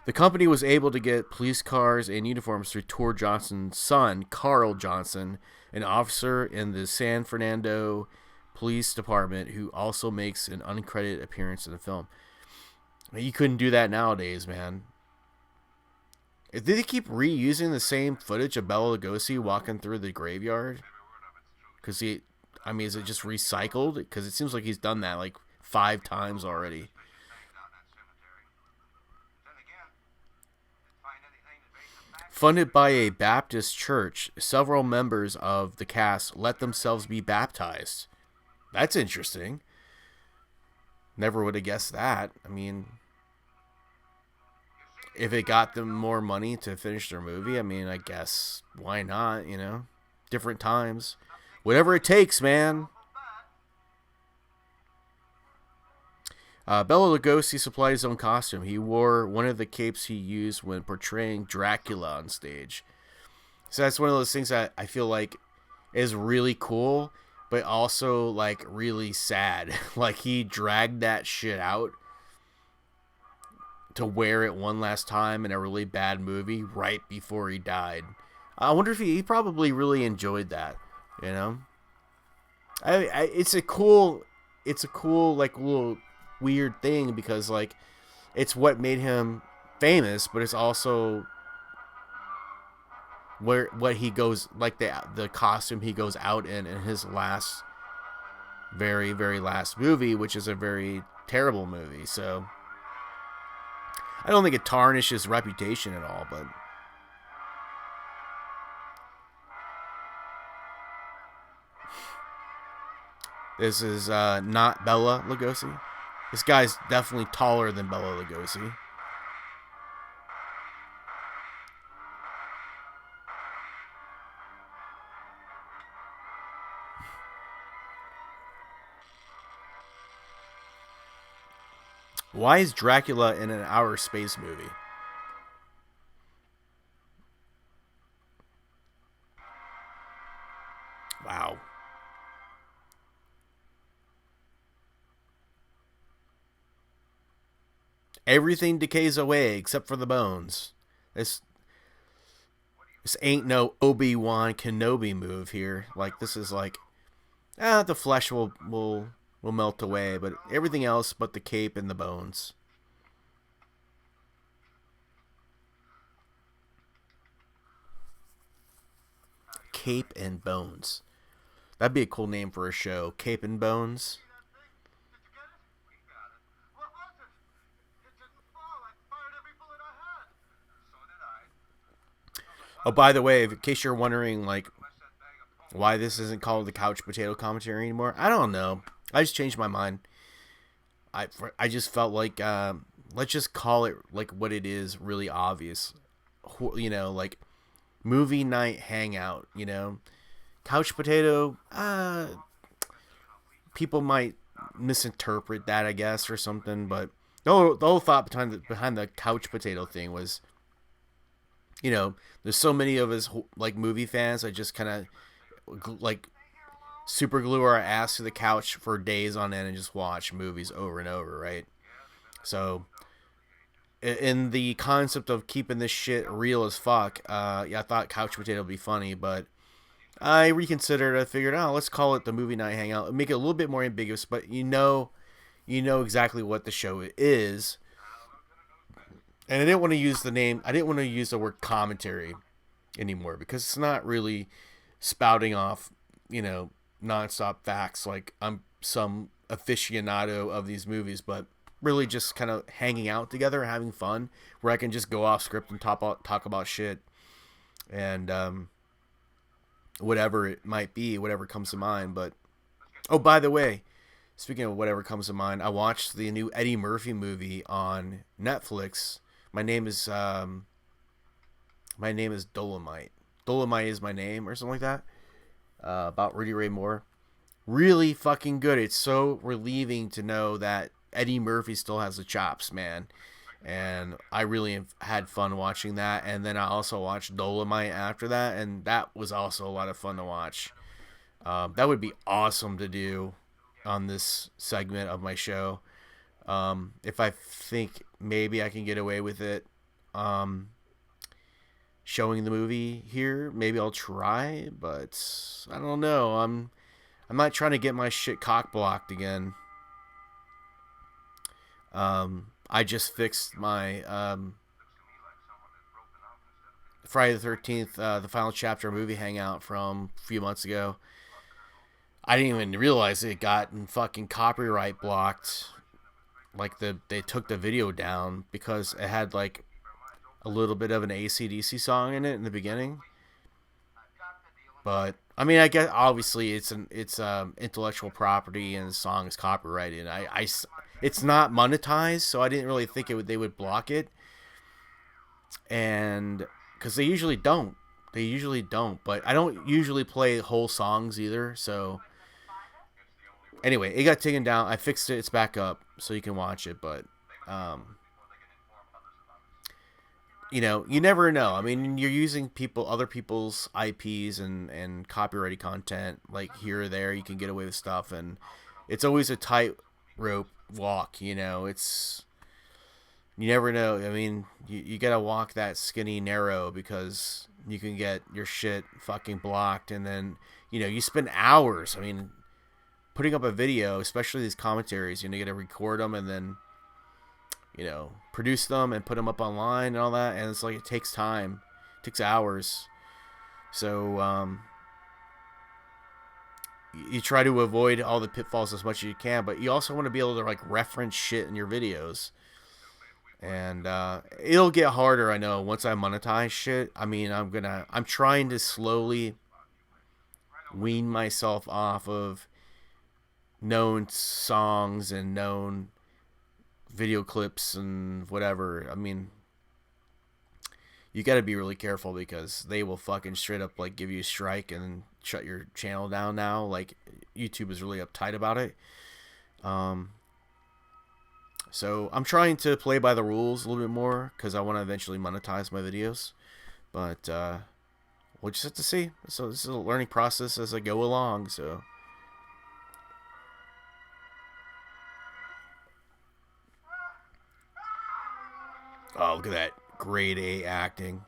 The company was able to get police cars and uniforms through Tor Johnson's son, Carl Johnson, an officer in the San Fernando Police Department who also makes an uncredited appearance in the film. You couldn't do that nowadays, man. Did they keep reusing the same footage of Bela Lugosi walking through the graveyard? Because is it just recycled? Because it seems like he's done that like 5 times already. Funded by a Baptist church, several members of the cast let themselves be baptized. That's interesting. Never would have guessed that. I mean, if it got them more money to finish their movie, I mean, I guess why not, you know? Different times. Whatever it takes, man. Bela Lugosi supplied his own costume. He wore one of the capes he used when portraying Dracula on stage. So that's one of those things that I feel like is really cool, but also like really sad. Like he dragged that shit out to wear it one last time in a really bad movie right before he died. I wonder if he probably really enjoyed that, you know? It's a cool like little weird thing because like it's what made him famous, but it's also what he goes like the costume he goes out in his last very very last movie, which is a very terrible movie. So I don't think it tarnishes reputation at all, but this is not Bela Lugosi. This guy's definitely taller than Bela Lugosi. Why is Dracula in an outer space movie? Wow. Everything decays away except for the bones. This ain't no Obi-Wan Kenobi move here. Like this is like, the flesh will melt away, but everything else but the cape and the bones. Cape and Bones. That'd be a cool name for a show. Cape and Bones. Oh, by the way, in case you're wondering, like, why this isn't called the Couch Potato Commentary anymore, I don't know. I just changed my mind. I just felt like, let's just call it, like, what it is, really obvious. You know, like, movie night hangout, you know. Couch Potato, people might misinterpret that, I guess, or something, but the whole thought behind the Couch Potato thing was, you know, there's so many of us like movie fans that just kind of like super glue our ass to the couch for days on end and just watch movies over and over, right? So in the concept of keeping this shit real as fuck, yeah, I thought Couch Potato would be funny, but I reconsidered. I figured, let's call it the Movie Night Hangout. Make it a little bit more ambiguous, but you know exactly what the show is. And I didn't want to use the name. I didn't want to use the word commentary anymore because it's not really spouting off, you know, nonstop facts like I'm some aficionado of these movies, but really just kind of hanging out together, having fun, where I can just go off script and talk about shit and whatever it might be, whatever comes to mind. But oh, by the way, speaking of whatever comes to mind, I watched the new Eddie Murphy movie on Netflix. My name is Dolomite. Dolomite is my name, or something like that. About Rudy Ray Moore. Really fucking good. It's so relieving to know that Eddie Murphy still has the chops, man. And I really had fun watching that. And then I also watched Dolomite after that, and that was also a lot of fun to watch. That would be awesome to do on this segment of my show. If I think maybe I can get away with it, showing the movie here, maybe I'll try, but I don't know. I'm not trying to get my shit cock blocked again. I just fixed my Friday the 13th, the final chapter movie hangout from a few months ago. I didn't even realize it got fucking copyright blocked. Like they took the video down because it had like a little bit of an AC/DC song in it in the beginning. But I mean, I guess obviously it's intellectual property and the song is copyrighted. It's not monetized, so I didn't really think they would block it. And because they usually don't, But I don't usually play whole songs either. So anyway, it got taken down. I fixed it. It's back up, so you can watch it. But you know, you never know. I mean, you're using other people's IPs and copyrighted content, like here or there. You can get away with stuff, and it's always a tightrope walk. You know, you never know. I mean, you gotta walk that skinny narrow because you can get your shit fucking blocked, and then you spend hours. I mean, putting up a video, especially these commentaries, you gotta record them and then produce them and put them up online and all that, and it's like it takes time, it takes hours. So you try to avoid all the pitfalls as much as you can, but you also want to be able to like reference shit in your videos. And it'll get harder, I know, once I monetize shit. I mean, I'm trying to slowly wean myself off of known songs and known video clips and whatever. I mean, you got to be really careful because they will fucking straight up like give you a strike and shut your channel down now. Like, YouTube is really uptight about it. So I'm trying to play by the rules a little bit more because I want to eventually monetize my videos. But we'll just have to see. So this is a learning process as I go along. So oh, look at that grade A acting.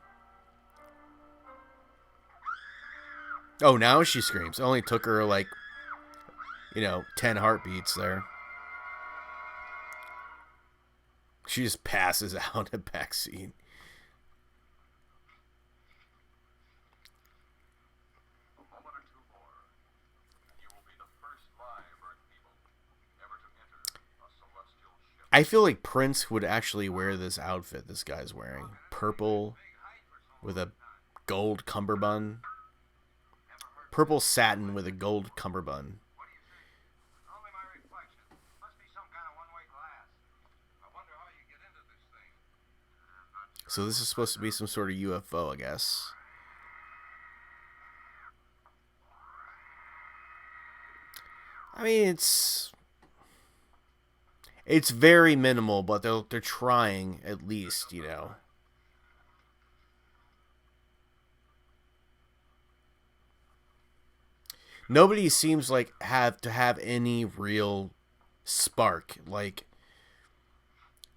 Oh, now she screams. It only took her like 10 heartbeats there. She just passes out in the backseat. I feel like Prince would actually wear this outfit this guy's wearing. Purple with a gold cummerbund. Purple satin with a gold cummerbund. So this is supposed to be some sort of UFO, I guess. I mean, it's very minimal, but they're trying at least, Nobody seems like to have any real spark. Like,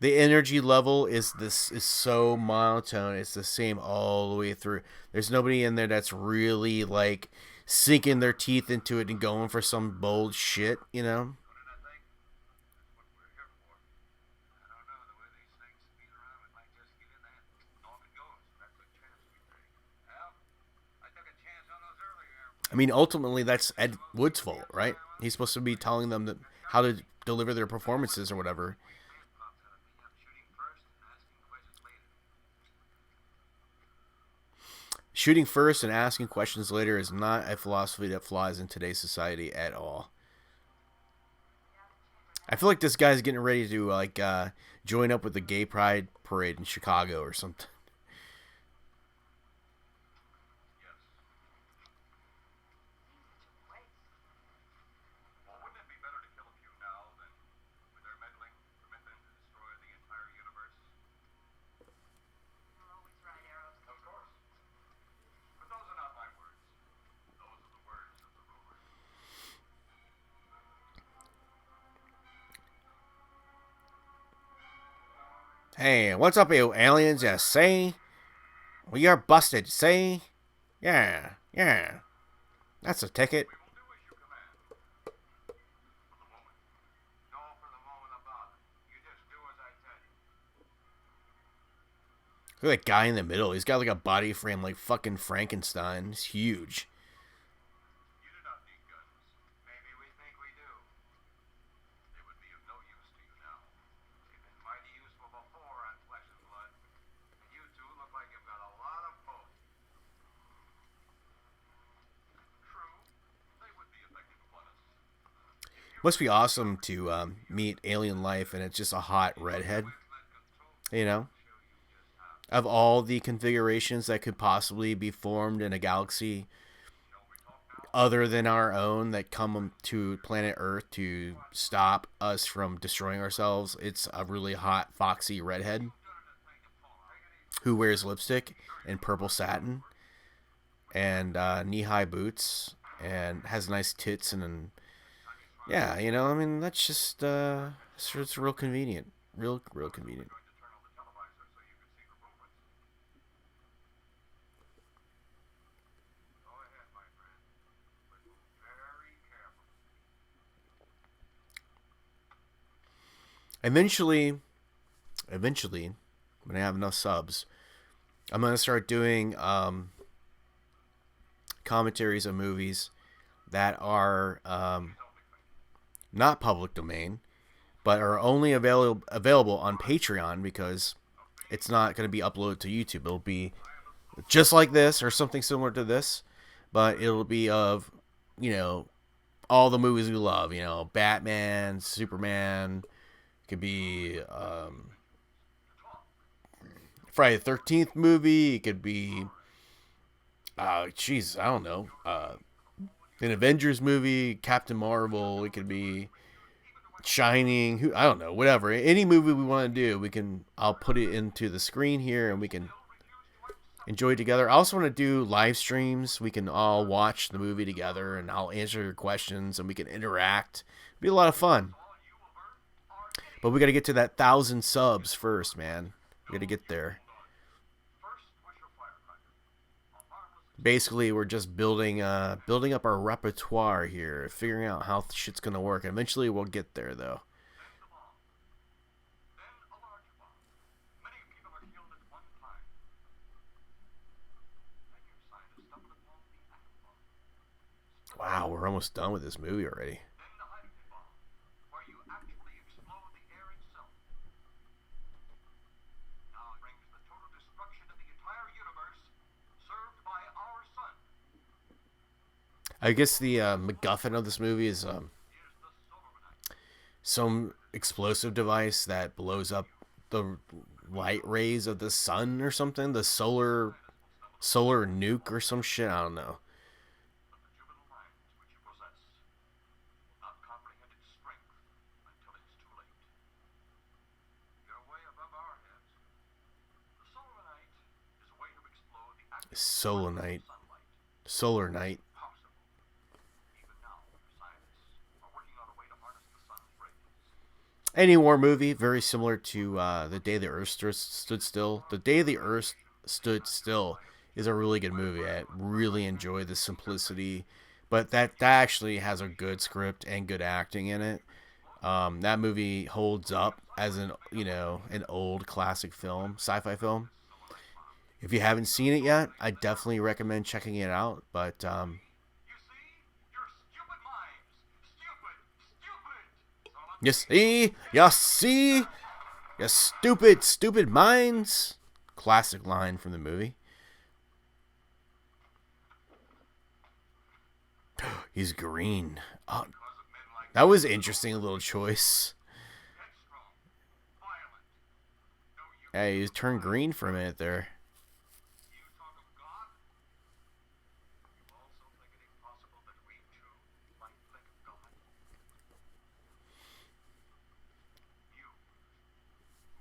the energy level is so monotone. It's the same all the way through. There's nobody in there that's really like sinking their teeth into it and going for some bold shit, I mean, ultimately, that's Ed Wood's fault, right? He's supposed to be telling them how to deliver their performances or whatever. Shooting first and asking questions later is not a philosophy that flies in today's society at all. I feel like this guy's getting ready to like join up with the gay pride parade in Chicago or something. Yes. Well, wouldn't it be better to kill a few now than, with their meddling, permit them to destroy the entire universe? You're always right, Arrow. Of course. But those are not my words. Those are the words of the rulers. Hey, what's up, you aliens? Yeah, say we are busted. Say, yeah. That's a ticket. We will do as you command. For the moment. No, for the moment about it. You just do as I tell you. Look at that guy in the middle. He's got like a body frame like fucking Frankenstein. He's huge. You do not need guns. Maybe we think we do. They would be of no use to you now. They've been mighty useful before on flesh and blood. And you two look like you've got a lot of both. True, they would be effective upon us. Must be awesome to meet alien life and it's just a hot redhead. You know? Of all the configurations that could possibly be formed in a galaxy other than our own that come to planet Earth to stop us from destroying ourselves, it's a really hot, foxy redhead who wears lipstick and purple satin and knee-high boots and has nice tits and yeah, you know, I mean, that's just it's real convenient. Real convenient. Eventually, when I have enough subs, I'm gonna start doing commentaries of movies that are not public domain, but are only available on Patreon because it's not going to be uploaded to YouTube. It'll be just like this or something similar to this, but it'll be of, you know, all the movies we love. You know, Batman, Superman. It could be Friday the 13th movie. It could be, I don't know, an Avengers movie, Captain Marvel. It could be Shining. I don't know, whatever. Any movie we want to do, I'll put it into the screen here and we can enjoy it together. I also want to do live streams. We can all watch the movie together and I'll answer your questions and we can interact. It'll be a lot of fun. But we got to get to that 1,000 subs first, man. We got to get there. Basically, we're just building up our repertoire here, figuring out how shit's gonna work. Eventually, we'll get there, though. Wow, we're almost done with this movie already. I guess the MacGuffin of this movie is some explosive device that blows up the light rays of the sun or something. The solar nuke or some shit. I don't know. Solar night. Any war movie, very similar to The Day the Earth Stood Still. The Day the Earth Stood Still is a really good movie. I really enjoy the simplicity, but that actually has a good script and good acting in it. That movie holds up as an old classic film, sci-fi film. If you haven't seen it yet, I definitely recommend checking it out. But you see, you stupid minds. Classic line from the movie. He's green. Oh, that was an interesting little choice. Hey, you turned green for a minute there. You talk of God? You also think it impossible that we too might think of God? You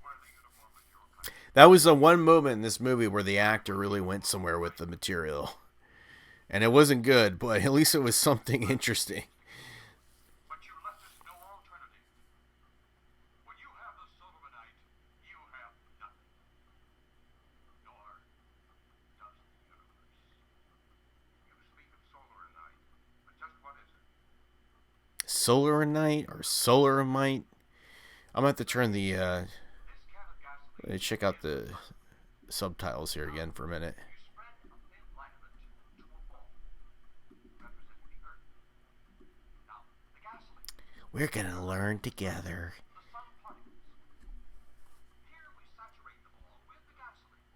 wear the uniform of your country. That was the one moment in this movie where the actor really went somewhere with the material. And it wasn't good, but at least it was something interesting. But you left us no alternative. When you have the soul of a knight, you have nothing. Nor does the universe. You speak of solar night, but just what is it? Solar Night or Solar Might? I'm going to have to turn the, This can of gasoline check out the subtitles here again for a minute. you spread a thin line of it to a ball, representing the earth. Now, the gasoline, We're going to learn together. the sun particles. Here we saturate the ball with the gasoline,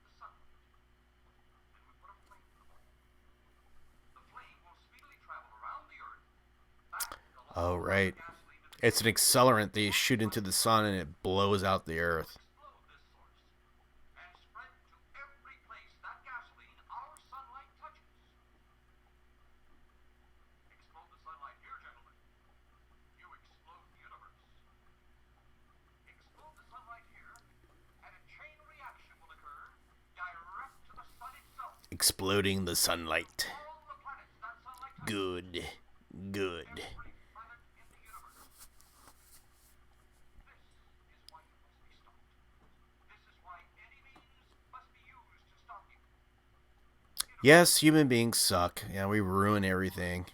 the sunlight. Then we put a flame in the ball. The flame will speedily travel around the earth, back along Oh, right. the gasoline to the It's an accelerant they shoot into the sun and it blows out the earth. explode this source and spread to every place that gasoline, our sunlight, touches. Explode the sunlight here, gentlemen. You explode the universe. Explode the sunlight here, and a chain reaction will occur direct to the sun itself. Exploding the sunlight. All the planets that sunlight touches. Good. Good. Every planet in the universe. This is why you must be stopped. This is why any means must be used to stop you. Yes, human beings suck. Yeah, we ruin everything.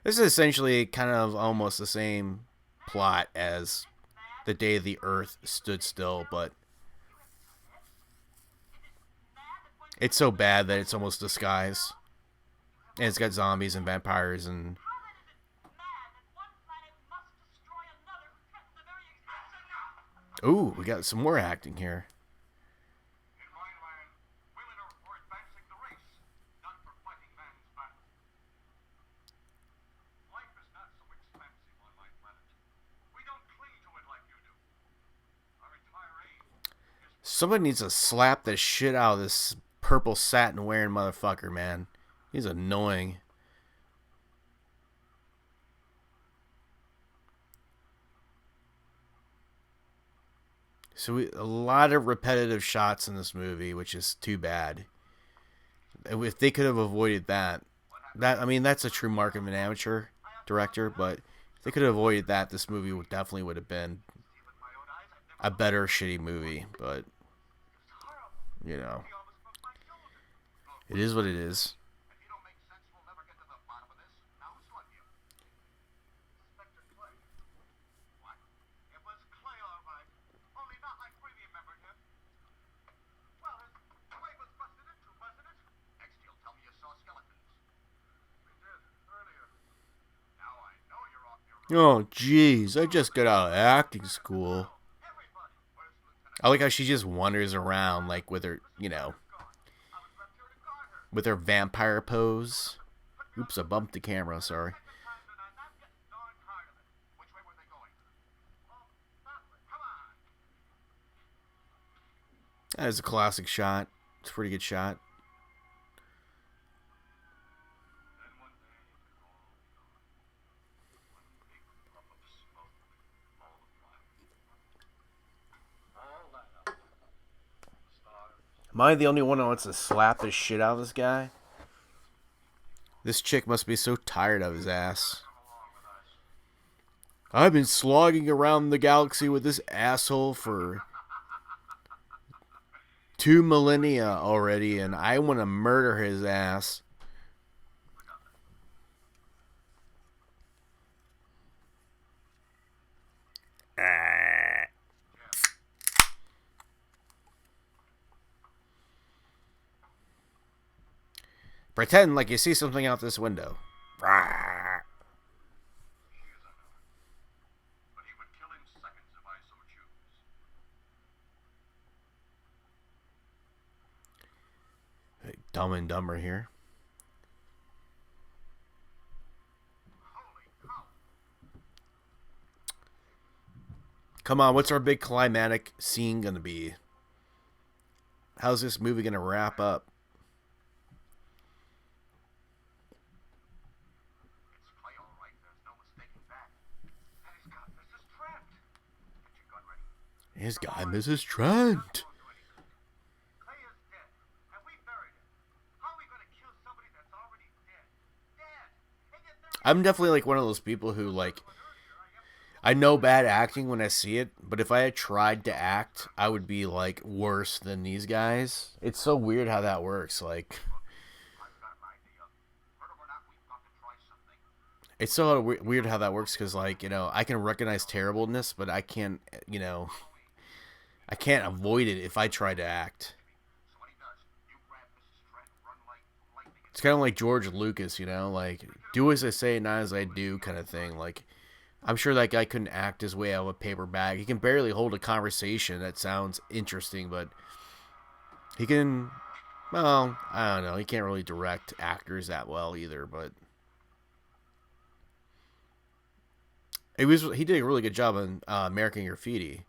This is essentially kind of almost the same plot as The Day the Earth Stood Still, but it's so bad that it's almost disguised. And it's got zombies and vampires and... How then is it mad that one planet must destroy another who threatens the very existence? Ooh, we got some more acting here. In my land, women are for advancing the race, not for fighting man's battle. Life is not so expansive on my planet. We don't cling to it like you do. Our entire aim is Somebody needs to slap the shit out of this purple satin wearing motherfucker, man. He's annoying. So a lot of repetitive shots in this movie, which is too bad. If they could have avoided that, I mean, that's a true mark of an amateur director, but if they could have avoided that, this movie definitely would have been with my own eyes. I've never a better shitty movie. But, horrible. you know, He almost broke my shoulder. it is what it is. If you don't make sense, we'll never get to the bottom of this. Now who's on you? Inspector Clay. What? It was Clay, all right. Only not like we remembered him. Well, Clay was busted into, wasn't it? Next you'll tell me you saw skeletons. We did, earlier. Now I know you're off your rocker. Oh, jeez, I just got out of acting school. Everybody. Where's Lieutenant I like how she just wanders around, like, with her, you know, gone? I was left here to guard her. with her vampire pose. Oops, I bumped the camera, sorry. Second time tonight, I'm getting darn tired of it. Which way were they going? Oh, that way. Come on. That is a classic shot. It's a pretty good shot. Then one day it could all be gone. One big puff of smoke multiplied. All that up. Stars. Am I the only one who wants to slap the shit out of this guy? This chick must be so tired of his ass. Come along with us. I've been slogging around the galaxy with this asshole for 2 millennia already, and I want to murder his ass. Ah. Pretend like you see something out this window. Rah. She is unknown. But he would kill in seconds if I so choose. Dumb and Dumber here. Holy cow. Come on, what's our big climatic scene gonna be? How's this movie gonna wrap up? It's Clay, all right. There's no mistaking that. And he's got Mrs. Trent. Get your gun ready. His guy, Mrs. Trent. Clay is dead, and we buried him. How are we going to kill somebody that's already dead? Dead! And yet there I'm definitely like one of those people who like, I know bad acting when I see it, but if I had tried to act, I would be like worse than these guys. It's so weird how that works. Like, I've got an idea. Murder or not, we've got to try something. it's so weird how that works because, like, you know, I can recognize terribleness, but I can't, you know, I can't avoid it if I try to act. So what he does, you grab Mrs. Trent, run like lightning. It's kind of like George Lucas, you know, like, do as I say, not as I do kind of thing. Like, I'm sure that guy couldn't act his way out of a paper bag. He can barely hold a conversation that sounds interesting, but he can, well, I don't know. He can't really direct actors that well either, but he did a really good job on American Graffiti.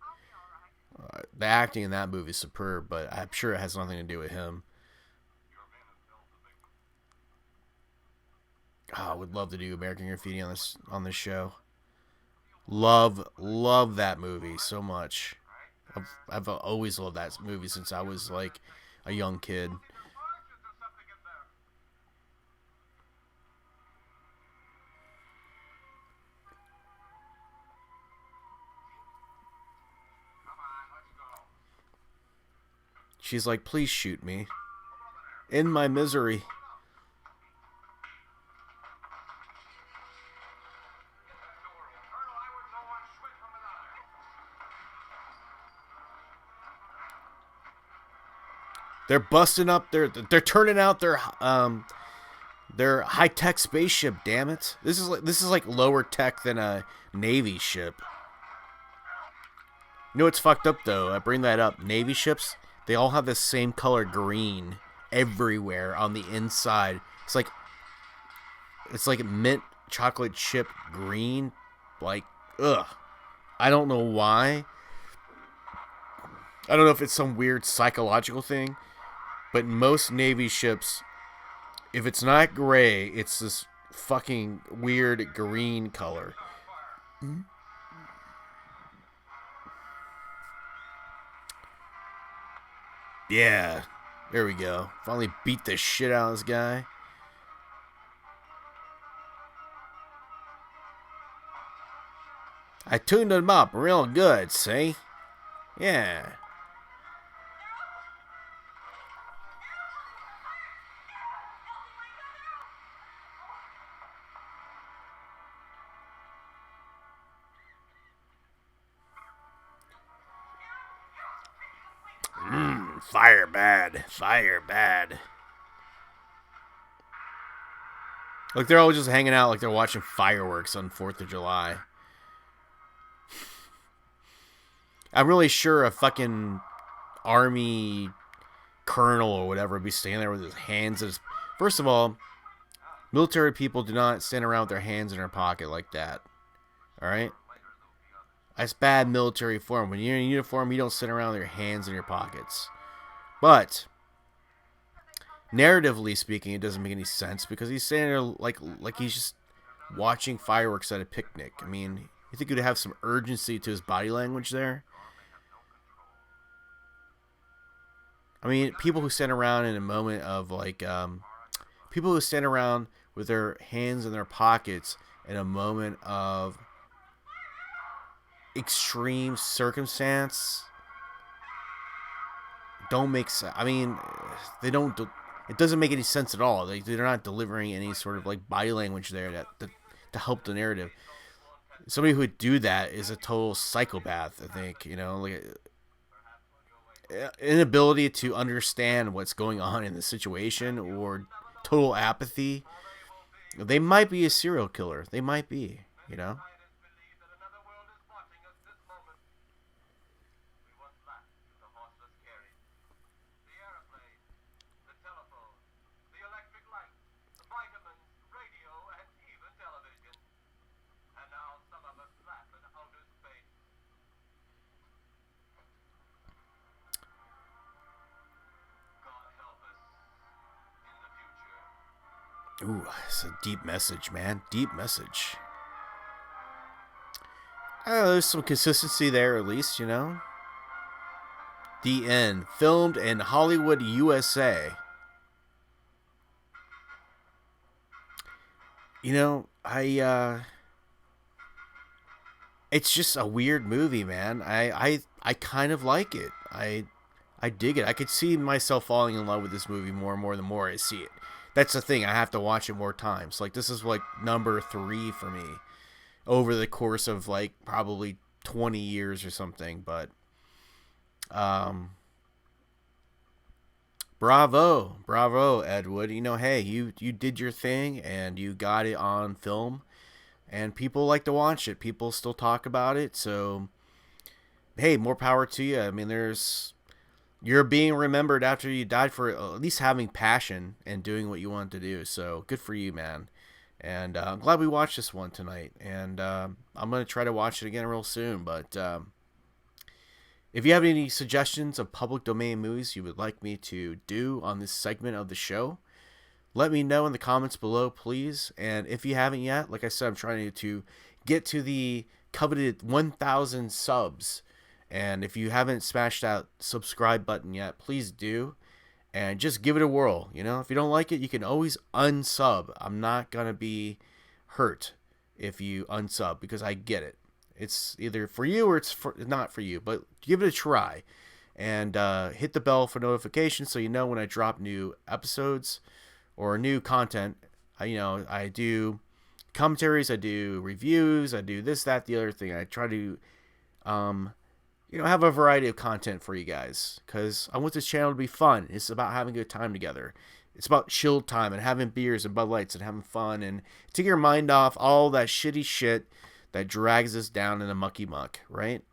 The acting in that movie is superb, but I'm sure it has nothing to do with him. Oh, I would love to do American Graffiti on this show. Love that movie so much. I've always loved that movie since I was like a young kid. There's something in there. Come on, let's go. She's like, please shoot me. In my misery. Colonel, I would know one switch from another. They're busting up they're turning out their high-tech spaceship, damn it. This is like lower tech than a Navy ship. You know what's fucked up though? I bring that up. Navy ships, they all have the same color green everywhere on the inside. It's like mint chocolate chip green. Like, ugh. I don't know why. I don't know if it's some weird psychological thing, but most Navy ships, if it's not gray, it's this fucking weird green color. Yeah. There we go. Finally beat the shit out of this guy. I tuned him up real good, see? Yeah. Fire bad. Fire bad. Like they're all just hanging out like they're watching fireworks on 4th of July. I'm really sure a fucking army colonel or whatever would be standing there with his hands in his... First of all, military people do not stand around with their hands in their pocket like that. Alright? That's bad military form. When you're in uniform, you don't sit around with your hands in your pockets. But narratively speaking, it doesn't make any sense because he's standing there like he's just watching fireworks at a picnic. I mean, you think he'd have some urgency to his body language there? I mean, people who stand around in a moment of like, people who stand around with their hands in their pockets in a moment of extreme circumstance don't make sense. I mean, they don't. It doesn't make any sense at all. They're not delivering any sort of like body language there to help the narrative. Somebody who would do that is a total psychopath. I think, you know, like inability to understand what's going on in the situation or total apathy. They might be a serial killer. They might be, you know. Believe that another world is watching us this moment. We once laughed at the horseless carriage, the airplane, the telephone, the electric light, the vitamins, radio, and even television. And now some of us laugh in outer space. Ooh, it's a deep message, man. Deep message. There's some consistency there, at least, you know. The End, filmed in Hollywood, USA. You know, it's just a weird movie, man. I kind of like it. I dig it. I could see myself falling in love with this movie more and more the more I see it. That's the thing. I have to watch it more times. Like, this is like number 3 for me over the course of like probably 20 years or something. But bravo, Edwood. You know, hey, you did your thing and you got it on film, and people like to watch it. People still talk about it. So, hey, more power to you. I mean, you're being remembered after you died for at least having passion and doing what you wanted to do. So good for you, man. And I'm glad we watched this one tonight. And I'm going to try to watch it again real soon. But if you have any suggestions of public domain movies you would like me to do on this segment of the show, let me know in the comments below, please. And if you haven't yet, like I said, I'm trying to get to the coveted 1,000 subs. And if you haven't smashed that subscribe button yet, please do. And just give it a whirl. You know, if you don't like it, you can always unsub. I'm not going to be hurt if you unsub, because I get it. It's either for you or it's not for you. But give it a try. And hit the bell for notifications so you know when I drop new episodes or new content. I do commentaries, I do reviews, I do this, that, the other thing. I try to have a variety of content for you guys, because I want this channel to be fun. It's about having a good time together. It's about chill time and having beers and Bud Lights and having fun and take your mind off all that shitty shit that drags us down in the mucky muck, right?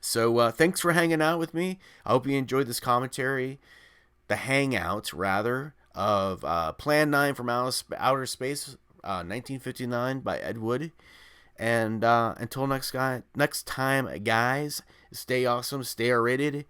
So thanks for hanging out with me. I hope you enjoyed this commentary, the hangout, rather, of Plan 9 from Outer Space, 1959 by Edwood. And until next time, guys, stay awesome, stay rated,